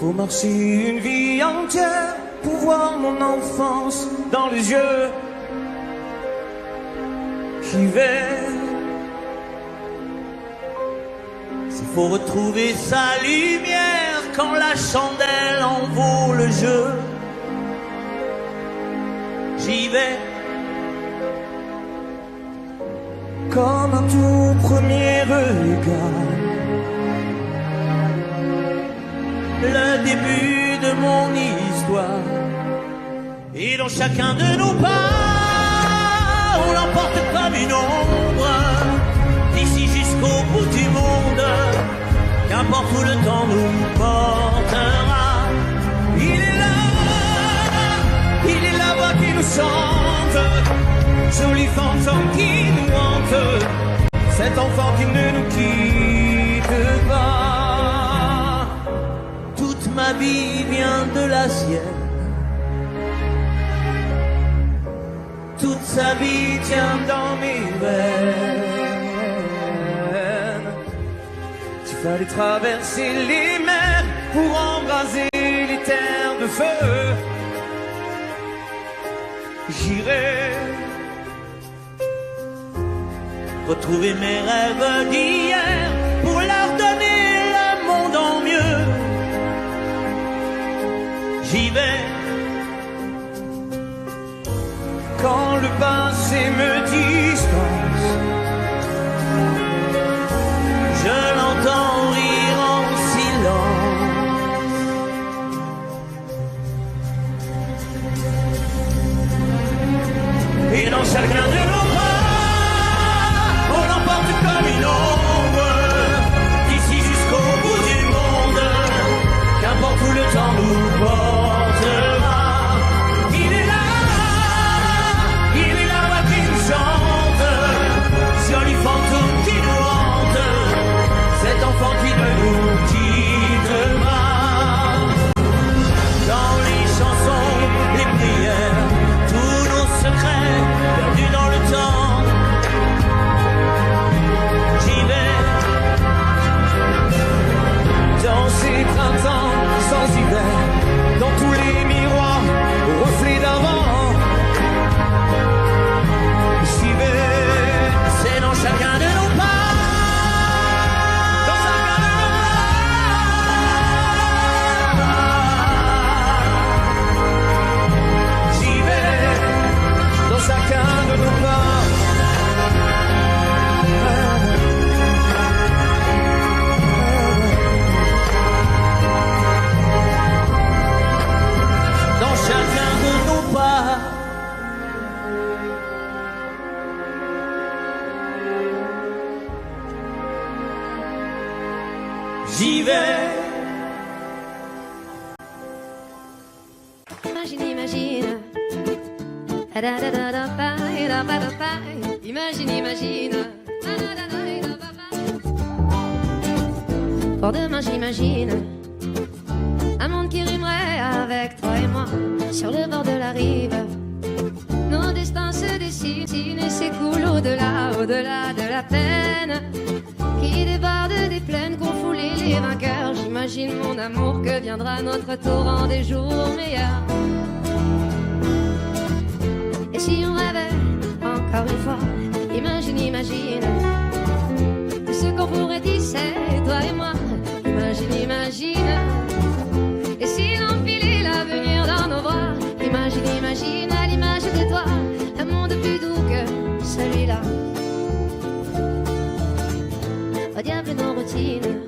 Faut marcher une vie entière pour voir mon enfance dans les yeux qui veillent. S'il faut retrouver sa lumière quand la chandelle en vaut le jeu, j'y vais. Comme un tout premier regard, le début de mon histoire, et dans chacun de nos pas, on l'emporte comme une ombre, d'ici jusqu'au bout du monde, qu'importe où le temps nous portera, Il est là, il est la voix qui nous chante, joli fantôme qui nous hante, cet enfant qui ne nous quitte pas. Toute ma vie vient de la sienne, toute sa vie tient dans mes veines. Il fallait traverser les mers pour embraser les terres de feu. J'irai retrouver mes rêves d'hier pour leur donner le monde en mieux. J'y vais quand le passé me distance. Je l'entends rire en silence. Et dans chacun de nos pas, on l'emporte comme une ombre, d'ici jusqu'au bout du monde, qu'importe où le temps nous portera. Il est là, il est la voix qui nous chante, joli fantôme qui nous hante, cet enfant qui ne nous quitte pas. Dans les chansons, les prières, tous nos secrets perdus dans le temps. J'y vais dans ces printemps sans hiver, dans tous les miroirs aux reflets d'avant. J'y vais, c'est dans chacun de nos pas. Chacun de nos pas. Dans chacun de nos pas. J'y vais. Imagine, imagine. Imagine, imagine. Pour demain, j'imagine un monde qui rimerait avec toi et moi sur le bord de la rive. Nos destins se dessinent et s'écoulent au-delà, au-delà de la peine qui déborde des plaines qu'ont foulé les vainqueurs. J'imagine mon amour que viendra notre tour en des jours meilleurs. Et si on rêvait encore une fois, imagine, imagine tout ce qu'on pourrait tisser, toi et moi. Imagine, imagine. Et si l'empilait l'avenir dans nos bras, imagine, imagine à l'image de toi, un monde plus doux que celui-là. Au diable nos routines,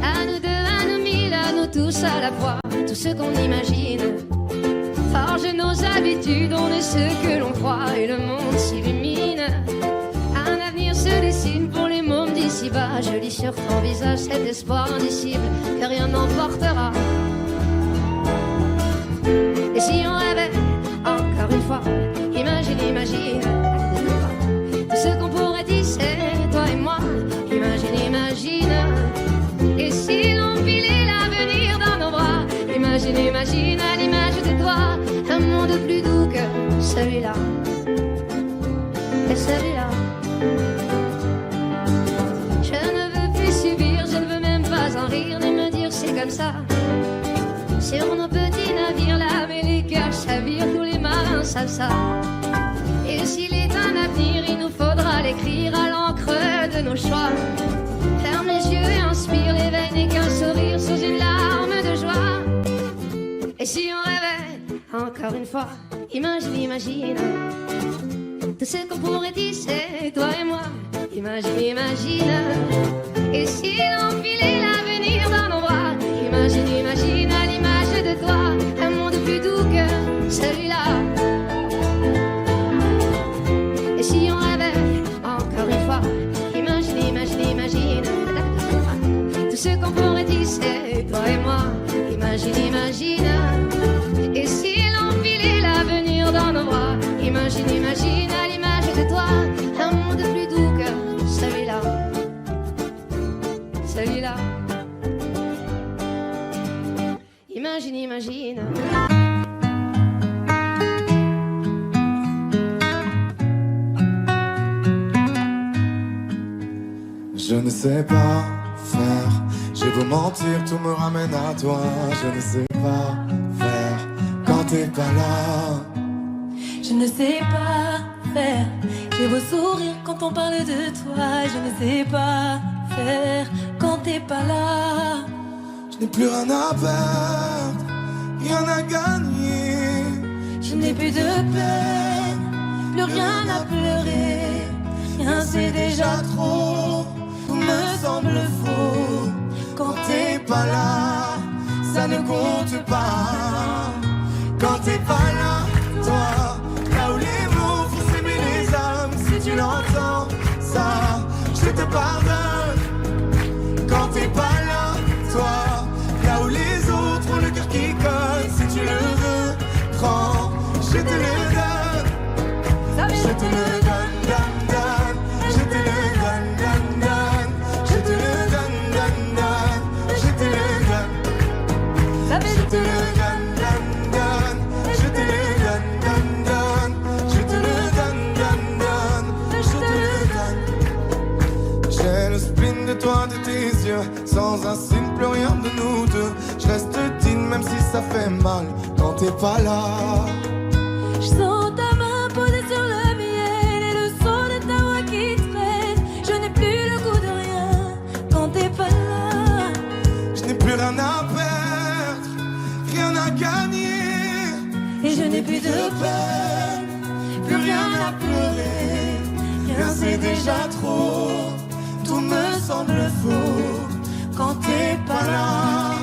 à nous deux, à nous mille, à nous tous à la fois, tout ce qu'on imagine. Forge nos habitudes, on est ce que l'on croit et le monde s'illumine. Un avenir se dessine pour les mômes d'ici-bas. Je lis sur ton visage cet espoir indicible que rien n'emportera. Et si on rêvait encore une fois, imagine, imagine tout ce qu'on pourrait tisser, toi et moi. Imagine, imagine. Et si l'on filait l'avenir dans nos bras, imagine, imagine à l'image de toi, un monde plus doux que celui-là. Et celui-là. Je ne veux plus subir, je ne veux même pas en rire, ni me dire c'est comme ça. Sur nos petits navires, là, mais les cœurs chavirent, tous les marins savent ça. Et s'il est un avenir, il nous faudra l'écrire à l'encre de nos choix. Ferme les yeux et inspire, les veines et qu'un sourire sous une larme de joie. Et si on rêvait encore une fois, imagine, imagine tout ce qu'on pourrait tisser, toi et moi. Imagine, imagine. Et si l'on filait l'avenir dans nos bras, imagine, imagine à l'image de toi, un monde plus doux que celui-là. Et si on rêvait encore une fois, imagine, imagine, imagine tout ce qu'on pourrait tisser, toi et moi. Imagine, imagine. Et si l'enfilait l'avenir dans nos bras. Imagine, imagine à l'image de toi. Un monde plus doux que celui-là. Celui-là. Imagine, imagine. Je ne sais pas faire, j'ai beau mentir, tout me ramène à toi. Je ne sais pas faire quand t'es pas là. Je ne sais pas faire. J'ai beau sourire quand on parle de toi. Je ne sais pas faire quand t'es pas là. Je n'ai plus rien à perdre, rien à gagner. Je n'ai plus de peine, plus rien à pleurer. Rien c'est déjà trop, tout me semble faux. Quand t'es pas là, ça ne compte pas. Quand t'es pas là, toi, là où les mots font s'aimer les âmes. Si tu l'entends, ça, je te pardonne. Quand t'es pas là, toi, là où les autres ont le cœur qui colle. Si tu le veux, prends, je te le donne. Je te le donne, donne, donne. Je te le donne, donne, donne. Je te le donne, donne, donne. Je te le donne. Je te le donne, donne, donne. Je te le donne, donne, donne. Je te le donne, donne, donne. Je te le donne. J'ai le spin de toi, de tes yeux. Sans un signe, plus rien de nous deux. Je reste digne même si ça fait mal. Quand t'es pas là. Je sens ta main posée sur le mien et le son de ta voix qui traîne. Je n'ai plus le goût de rien quand t'es pas là. Je n'ai plus rien à perdre, rien à gagner. Et je n'ai plus de peine, plus rien à pleurer. Rien c'est déjà trop, tout me semble faux. Quand t'es pas là,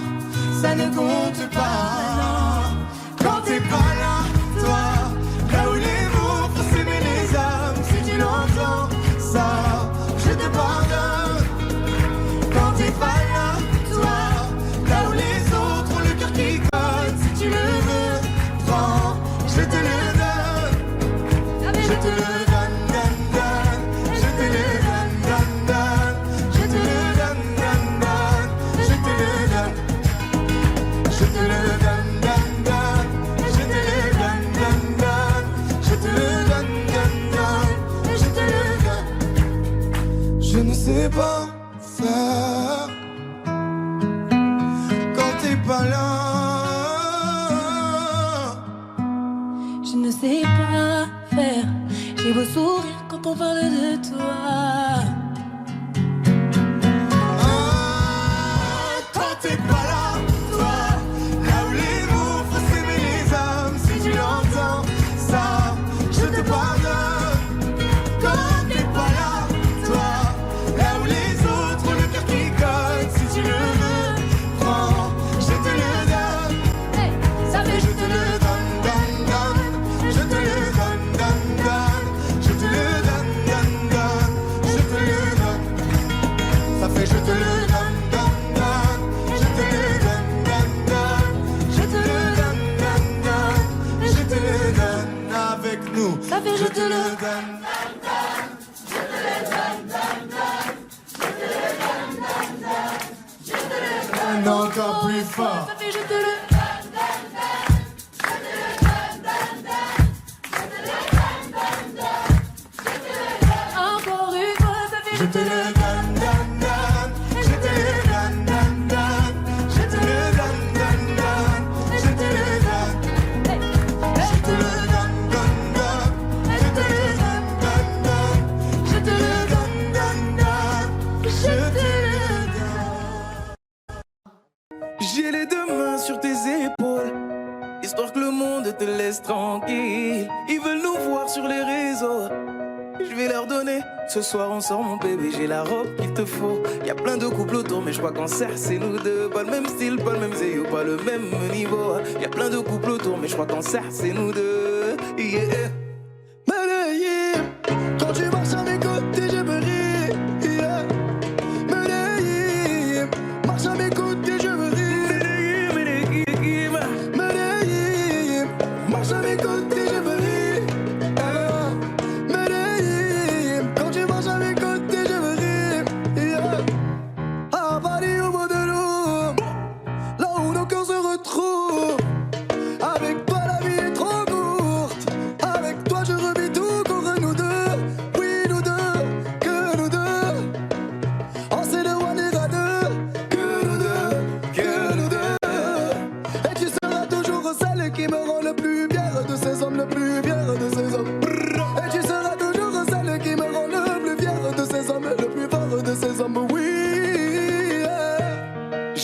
ça ne compte pas. Quand t'es pas là, toi, là où les mots font s'aimer les âmes. Si tu l'entends, ça, je te pardonne. Quand t'es pas là, toi, là où les autres ont le cœur qui colle. Si tu le veux, prends, je te le donne. Je te le donne, donne, donne. Je te le donne, donne, donne. Je te le donne, donne, donne. Je te le donne. Je te le donne, donne, donne. Je te le donne, donne, donne. Je te le donne, donne, donne. Je te le donne. Je ne sais pas faire quand t'es pas là. Je ne sais pas faire. J'ai beau sourire quand on parle de toi. Quand t'es pas là, toi, là où les mots font s'aimer les âmes. Si tu l'entends, ça, je te pardonne. Quand t'es pas là, toi, là où les autres ont le cœur qui colle. Si tu le veux, prends, je te le donne. Ça fait Je te le donne, donne, donne. Je te le donne, donne, donne. Je te le donne, donne, donne. Je te le donne. Ça fait je te le donne, donne, donne. Je te le donne, donne, donne. Je te le donne, donne, donne. Je te le donne avec nous. Ça fait Je te le donne. Encore plus fort. Ça fait je te le. Encore une fois, ça fait Je te le donne, donne, donne. Je te le donne, donne, donne. Je te le donne, donne, donne. Je te le donne. Je te le donne, donne, donne. Je te le donne, donne, donne. Je te le donne, donne, donne. Je te le donne. J'ai les deux mains sur tes épaules, histoire que le monde te laisse tranquille. Ils veulent nous voir sur les réseaux, je vais leur donner. Ce soir on sort mon bébé, j'ai la robe qu'il te faut. Y'a plein de couples autour mais je crois qu'en serre c'est nous deux. Pas le même style, pas le même zéyo, pas le même niveau. Y'a plein de couples autour mais je crois qu'en serre c'est nous deux. Yeah. Medellín, quand tu marches à mes côtés je me ris. Yeah. Medellín, marche à mes côtés je me ris.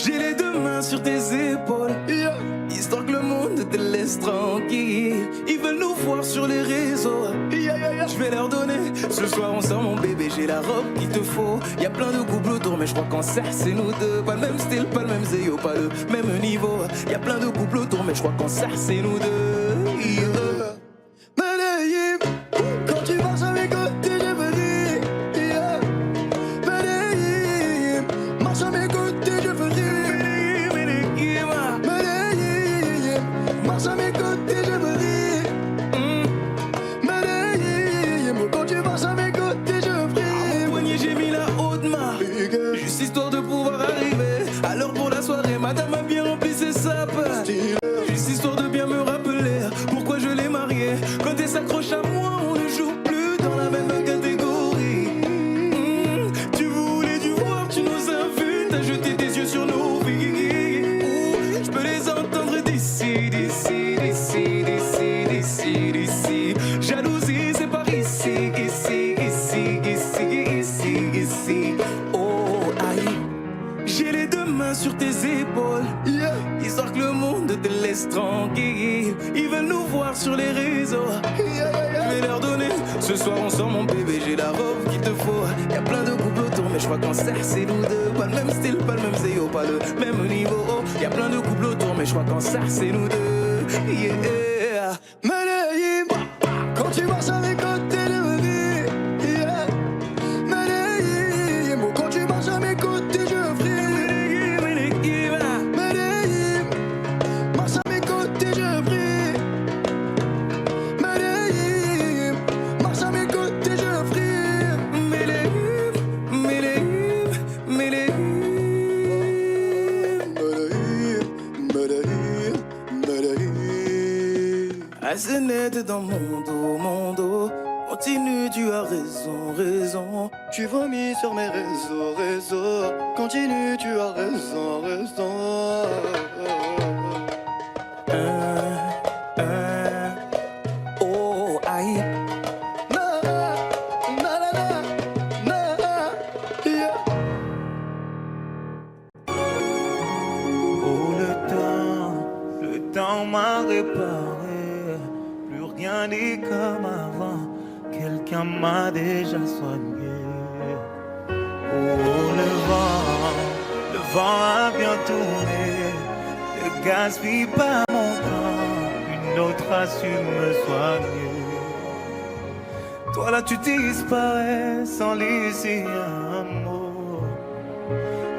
J'ai les deux mains sur tes épaules, histoire que le monde te laisse tranquille. Ils veulent nous voir sur les réseaux, je vais leur donner. Ce soir on sort mon bébé, j'ai la robe qu'il te faut. Y'a plein de couples autour mais je crois qu'en cercle c'est nous deux. Pas le même style, pas le même zéyo, pas le même niveau. Y'a plein de couples autour mais je crois qu'en cercle c'est nous deux. Medellín, quand tu marches à mes côtés je veux rire. Medellín, marche à mes côtés je veux rire. Medellín, marche à mes côtés je veux rire. Medellín, quand tu marches à mes côtés je veux rire. Au poignet j'ai mis la haute main, juste histoire de pouvoir arriver. Alors pour la soirée madame a bien rempli ses sapes. Juste histoire de bien me rappeler pourquoi je l'ai mariée. Quand elle s'accroche à moi, on ne joue plus dans la même catégorie. Tu voulais du voir, tu nous as vus, t'as jeté tes yeux sur nos vies. Je peux les entendre d'ici, d'ici, d'ici, d'ici, d'ici, d'ici. Jalousie, c'est par ici, ici, ici, ici, ici, ici. Oh, aïe. J'ai les deux mains sur tes épaules, histoire que le monde te laisse tranquille. Ils veulent nous voir sur les réseaux, je vais leur donner. Ce soir on sort mon bébé, j'ai la robe qu'il te faut. Y'a plein de couples autour mais je crois qu'en cercle c'est nous deux. Pas le même style, pas le même zéyo, pas le même niveau. Y'a plein de couples autour mais je crois qu'en cercle c'est nous deux. Yeah. Medellín, quand tu marches à mes côtés je veux rire. Medellín, quand tu marches à mes côtés je veux rire. Medellín, marche à mes côtés je veux rire. Medellín, marche à mes côtés je veux rire. Medellín, Medellín, Medellín. Medellín, Medellín. Assez net dans mon dos. Continue, tu as raison, raison. Tu vomis sur mes réseaux. Continue, tu as raison. Oh, aïe. Oh, le temps m'a réparé. Plus rien n'est comme avant. Quelqu'un m'a déjà soigné. Oh, le vent a bien tourné. Ne gaspille pas mon temps. Une autre a su me soigner. Toi là tu disparais sans laisser un mot.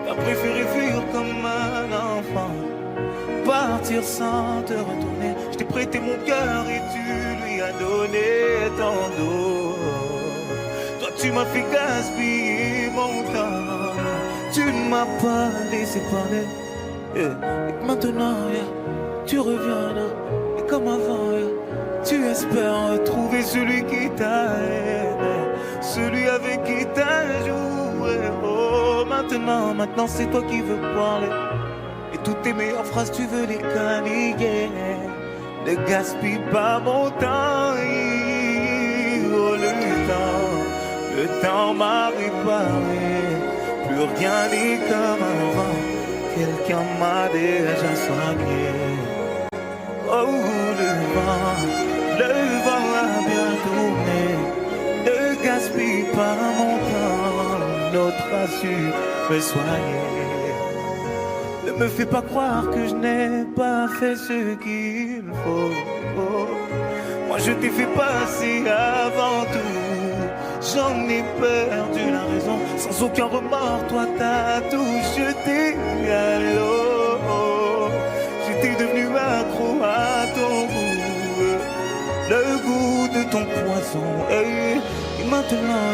T'as préféré fuir comme un enfant, partir sans te retourner. Je t'ai prêté mon cœur et tu lui as donné ton dos. Toi tu m'as fait gaspiller mon temps. Tu ne m'as pas laissé parler. Et maintenant tu reviens là. Et comme avant tu espères retrouver celui qui t'a aidé, celui avec qui t'as joué. Oh, maintenant c'est toi qui veux parler. Et toutes tes meilleures phrases tu veux les caniguer. Ne gaspille pas mon temps. Oh, le temps m'a réparé. Plus rien n'est comme avant. Quelqu'un m'a déjà soigné. Oh, le vent a bien tourné. Ne gaspille pas mon temps. L'autre a su me soigner. Ne me fais pas croire que je n'ai pas fait ce qu'il faut. Moi je t'ai fait passer avant tout. J'en ai perdu la raison. Sans aucun remords, toi t'as tout jeté à l'eau. J'étais devenu accro à ton goût, le goût de ton poison. Et maintenant,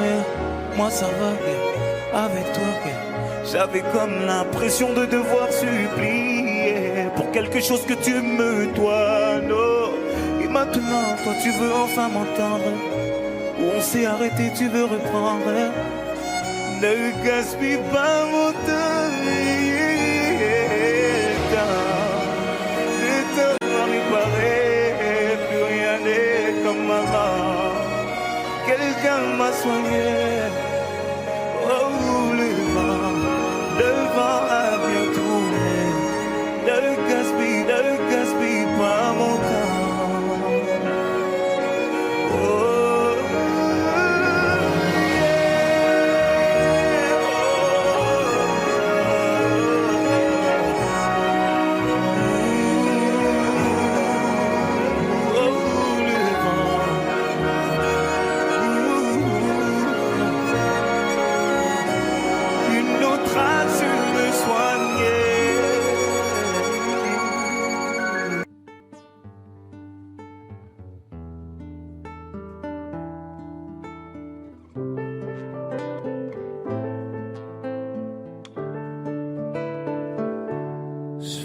moi ça va avec toi. J'avais comme l'impression de devoir supplier pour quelque chose que tu me dois. Non. Et maintenant, toi tu veux enfin m'entendre. Où on s'est arrêté, tu veux reprendre. Ne gaspille pas mon temps. Le temps m'a réparé. Plus rien n'est comme avant. Quelqu'un m'a soigné. Oh, le vent a bien tourné.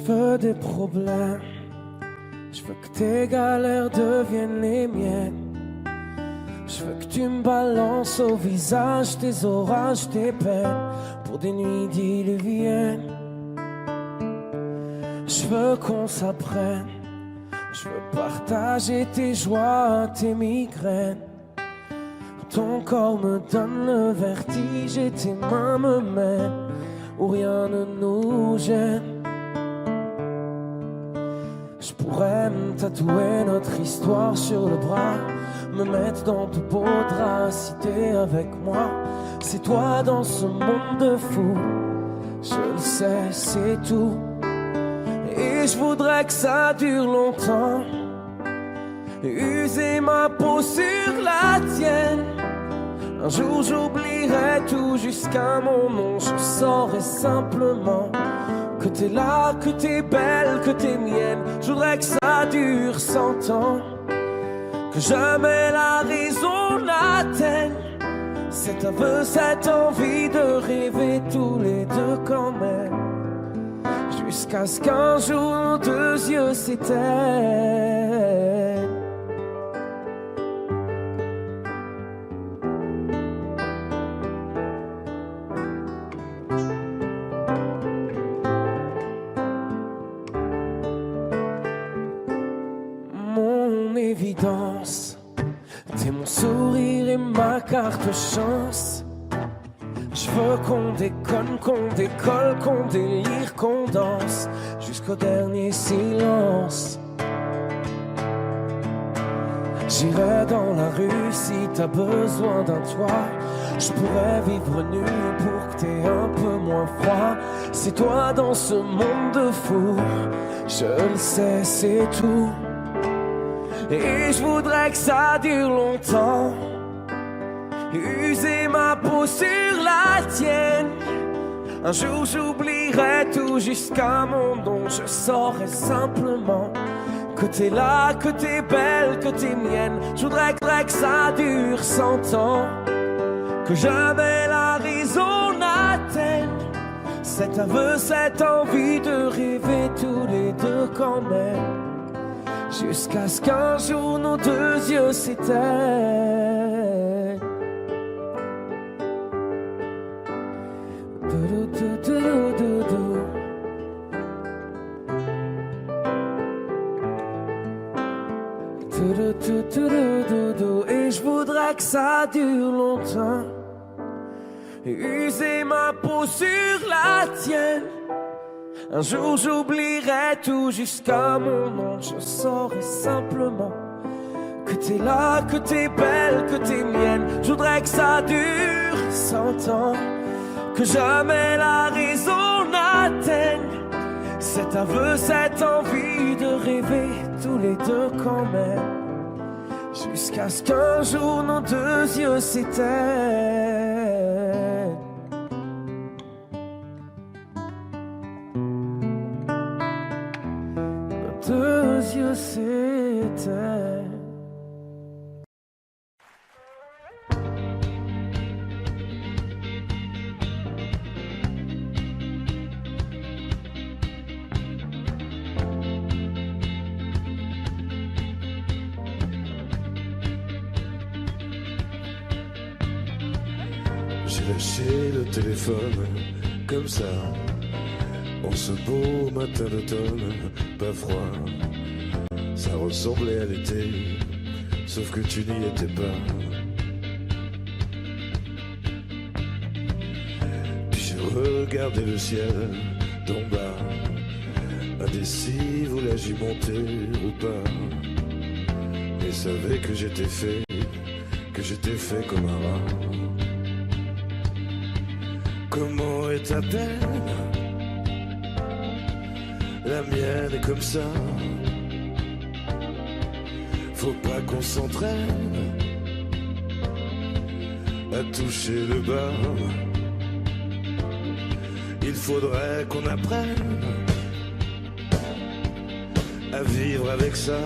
veux des problèmes. Je veux que tes galères deviennent les miennes. Je veux que tu me balances au visage tes orages, tes peines, pour des nuits diluviennes. Je veux qu'on s'apprenne. Je veux partager tes joies, tes migraines. Ton corps me donne le vertige et tes mains me mènent où rien ne nous gêne. Je pourrais me tatouer notre histoire sur le bras, me mettre dans de beaux draps, si t'es avec moi. C'est toi dans ce monde de fou, je le sais, c'est tout. Et je voudrais que ça dure longtemps, user ma peau sur la tienne. Un jour j'oublierai tout jusqu'à mon nom. Je saurai simplement que t'es là, que t'es belle, que t'es mienne. Je voudrais que ça dure 100 ans, que jamais la raison n'atteigne cet aveu, cette envie de rêver tous les deux quand même. Jusqu'à ce qu'un jour nos deux yeux s'éteignent. Mon évidence, t'es mon sourire et ma carte chance. Je veux qu'on déconne, qu'on décolle, qu'on délire, qu'on danse jusqu'au dernier silence. J'irai dans la rue si t'as besoin d'un toit. Je pourrais vivre nu pour que t'aies un peu moins froid. C'est toi dans ce monde de fou, je le sais, c'est tout. Et je voudrais que ça dure longtemps, user ma peau sur la tienne. Un jour j'oublierai tout jusqu'à mon nom. Je saurai simplement que t'es là, que t'es belle, que t'es mienne. Je voudrais que ça dure 100 ans, que jamais la raison n'atteigne cet aveu, cette envie de rêver tous les deux quand même. Jusqu'à ce qu'un jour nos deux yeux s'éteignent. Et je voudrais que ça dure longtemps, user ma peau sur la tienne. Un jour j'oublierai tout jusqu'à mon nom. Je saurai simplement que t'es là, que t'es belle, que t'es mienne. Je voudrais que ça dure 100 ans, que jamais la raison n'atteigne cet aveu, cette envie de rêver tous les deux quand même. Jusqu'à ce qu'un jour nos deux yeux s'éteignent. Nos deux yeux s'éteignent. J'ai lâché le téléphone comme ça, en ce beau matin d'automne, pas froid. Ça ressemblait à l'été, sauf que tu n'y étais pas. Puis j'ai regardé le ciel d'en bas, indécis, voulais-je y monter ou pas. Et savais que j'étais fait comme un rat. Comment est ta peine? La mienne est comme ça. Faut pas qu'on s'entraîne à toucher le bas. Il faudrait qu'on apprenne à vivre avec ça.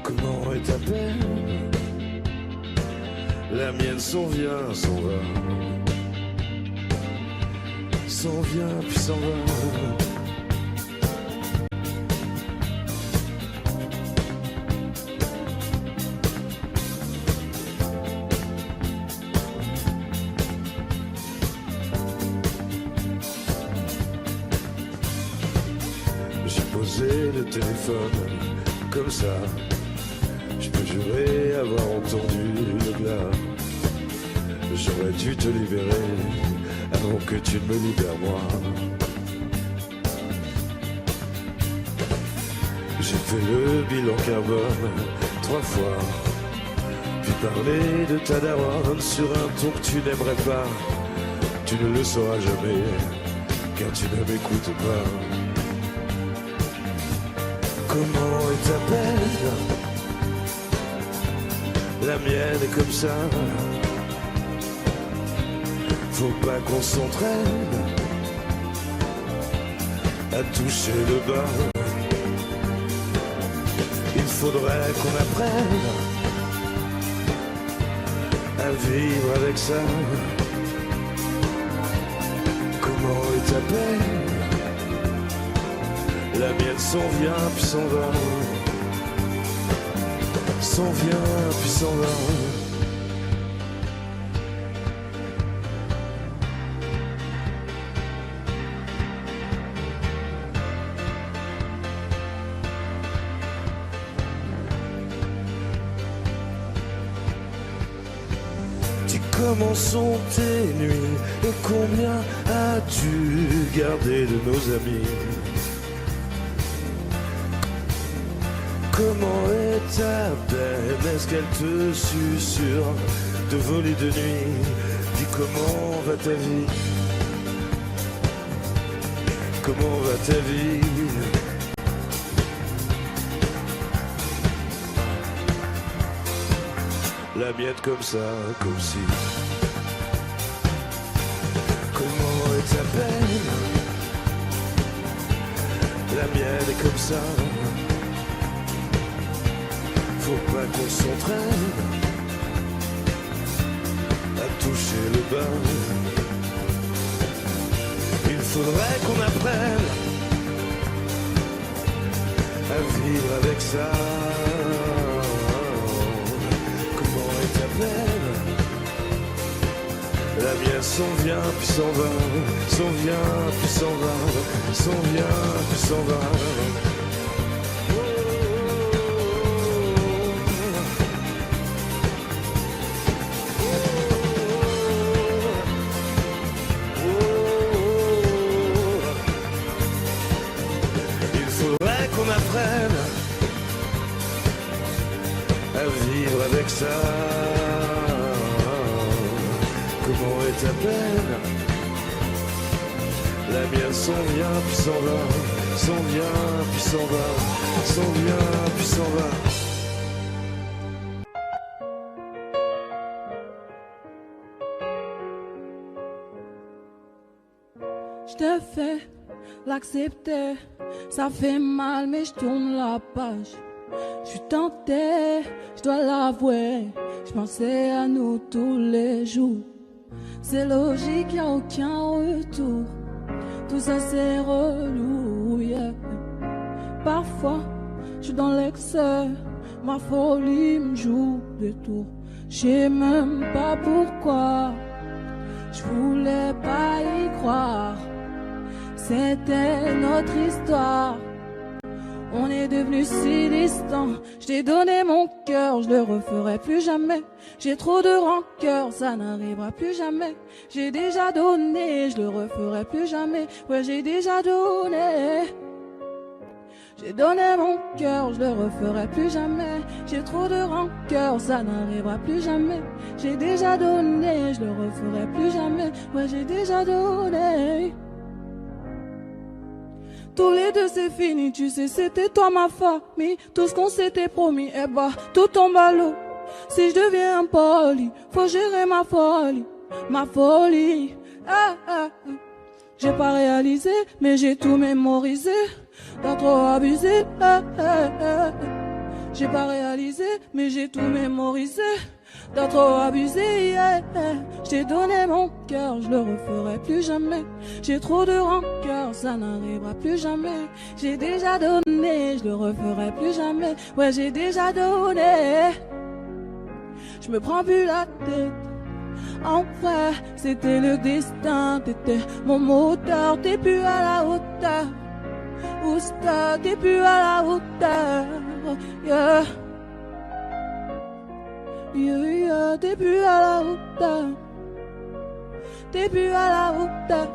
Comment est ta peine? La mienne s'en vient, s'en va. s'en vient puis s'en va. J'ai posé le téléphone comme ça. Je peux jurer avoir entendu le glas. J'aurais dû te libérer avant que tu ne me libères moi. J'ai fait le bilan carbone 3 fois, puis parler de ta daronne sur un ton que tu n'aimerais pas. Tu ne le sauras jamais, car tu ne m'écoutes pas. Comment est ta peine? La mienne est comme ça. Faut pas qu'on s'entraîne à toucher le bas. Il faudrait qu'on apprenne à vivre avec ça. Comment est ta peine? La mienne s'en vient puis s'en va. S'en vient puis s'en va. Comment sont tes nuits et combien as-tu gardé de nos amis? Comment est ta peine? Est-ce qu'elle te susurre de voler de nuit? Dis comment va ta vie? Comment va ta vie? La mienne comme ça, comme si. Comment est ta peine? La mienne est comme ça. Faut pas qu'on s'entraîne à toucher le bas. Il faudrait qu'on apprenne à vivre avec ça. La mienne s'en vient puis s'en va, s'en vient puis s'en va, s'en vient puis s'en va. Il faudrait qu'on apprenne à vivre avec ça. Comment est ta peine? La mienne s'en vient puis s'en va, s'en vient puis s'en va, s'en vient puis s'en va. Je te fais l'accepter, ça fait mal mais je tourne la page. Je suis tentée, je dois l'avouer, je pensais à nous tous les jours. C'est logique, y'a aucun retour, tout ça c'est relou, yeah. Parfois, je suis dans l'excès, ma folie me joue des tours. Je sais même pas pourquoi, je voulais pas y croire. C'était notre histoire. On est devenus si distants. Je t'ai donné mon cœur, je le referai plus jamais. J'ai trop de rancœur, ça n'arrivera plus jamais. J'ai déjà donné, je le referai plus jamais. Ouais, j'ai déjà donné. J'ai donné mon cœur, je le referai plus jamais. J'ai trop de rancœur, ça n'arrivera plus jamais. J'ai déjà donné, je le referai plus jamais. Ouais, j'ai déjà donné. Tous les deux c'est fini, tu sais, c'était toi ma famille. Tout ce qu'on s'était promis, eh bah, tout tombe à l'eau. Si je deviens impoli, faut gérer ma folie. Ma folie, ah, ah, ah. J'ai pas réalisé, mais j'ai tout mémorisé. T'as trop abusé, ah, ah, ah. J'ai pas réalisé, mais j'ai tout mémorisé. T'as trop abusé, yeah. J't'ai donné mon cœur, je le referai plus jamais. J'ai trop de rancœur, ça n'arrivera plus jamais. J'ai déjà donné, je le referai plus jamais. Ouais, j'ai déjà donné. Je me prends plus la tête. En vrai, c'était le destin. T'étais mon moteur, t'es plus à la hauteur. Ousta, t'es plus à la hauteur. Yeah. Yeah, yeah, t'es plus à la hauteur. T'es plus à la hauteur.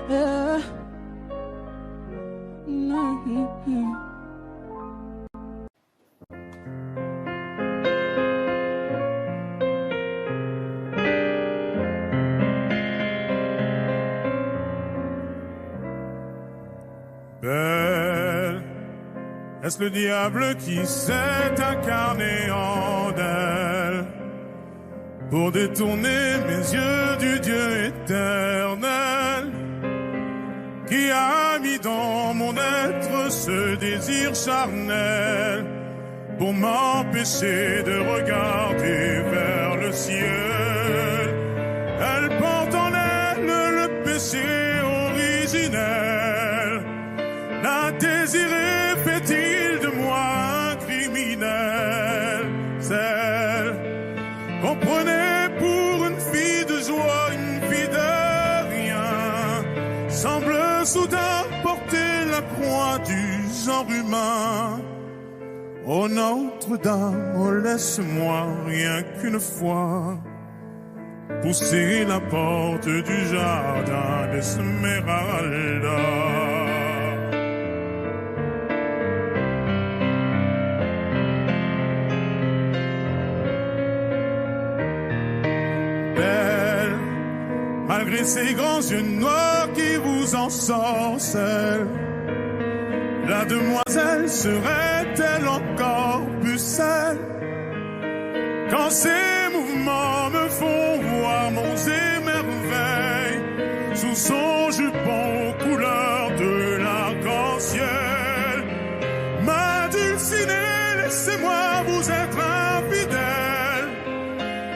Yeah. Mm-hmm. Belle, est-ce le diable qui s'est incarné en elle pour détourner mes yeux du Dieu éternel, qui a mis dans mon être ce désir charnel pour m'empêcher de regarder vers le ciel? Elle porte en elle le péché originel. La désirée fait-il de moi un criminel? Celle qu'on prenait pour une fille de joie, une fille de rien, semble soudain porter la croix du genre humain. Oh Notre-Dame, oh laisse-moi rien qu'une fois pousser la porte du jardin d'Esmeralda. Malgré ces grands yeux noirs qui vous ensorcellent, la demoiselle serait-elle encore pucelle? Quand ces mouvements me font voir monts et merveilles sous son jupon couleur de l'arc-en-ciel, ma dulcinée, laissez-moi vous être infidèle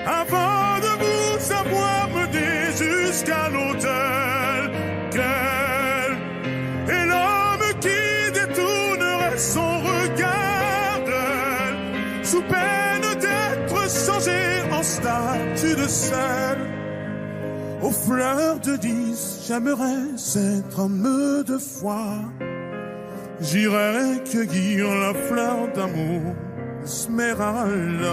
avant de vous avoir mené jusqu'à l'autel. Quel est l'homme qui détournerait son regard d'elle, sous peine d'être changé en statue de sel? Aux fleurs de lys, j'aimerais cet homme de foi. J'irai cueillir la fleur d'amour, Esmeralda.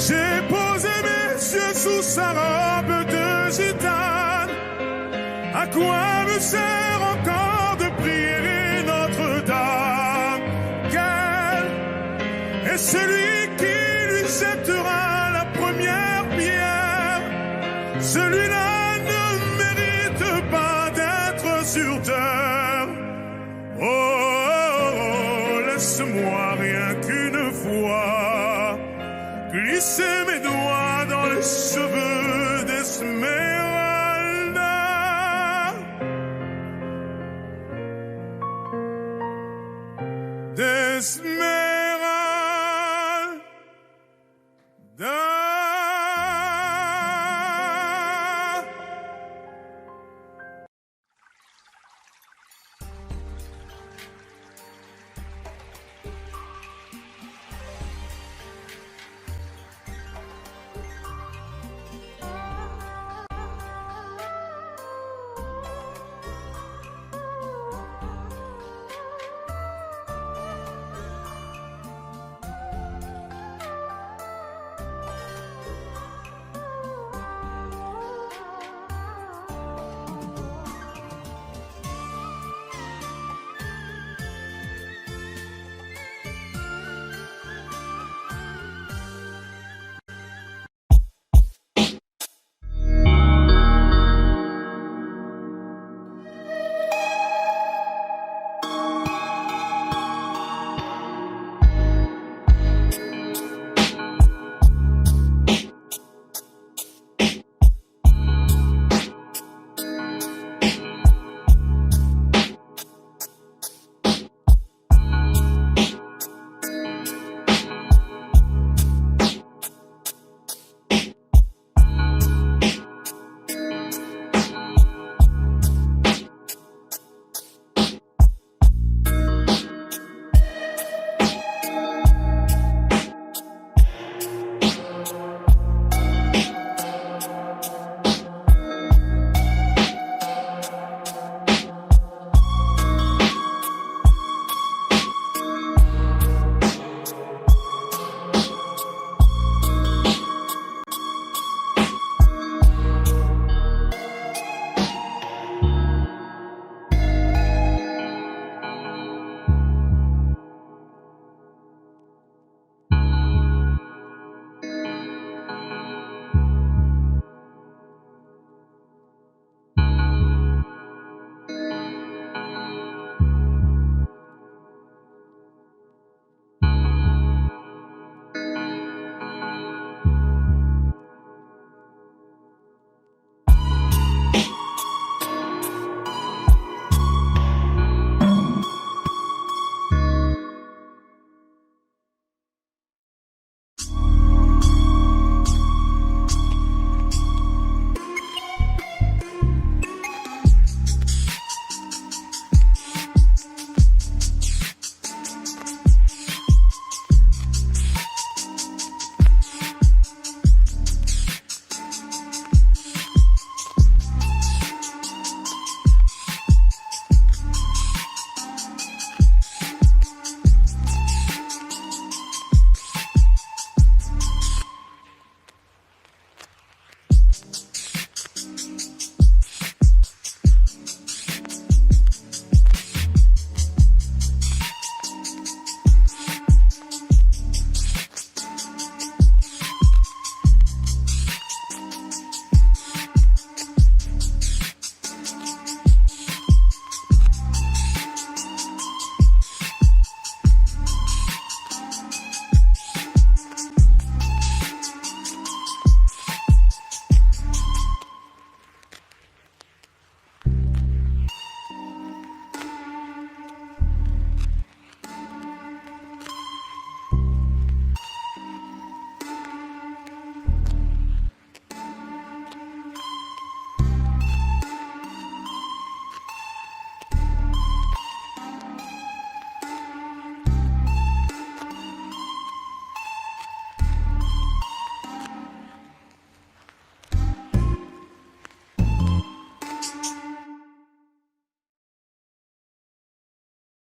J'ai posé mes yeux sous sa robe de gitane. À quoi me sert encore de prier Notre-Dame? Quel est celui qui lui jettera la première pierre? Celui-là ne mérite pas d'être sur terre. Oh, oh, oh, laisse-moi rien qu'une fois glisser mes doigts dans les cheveux d'Esmeralda.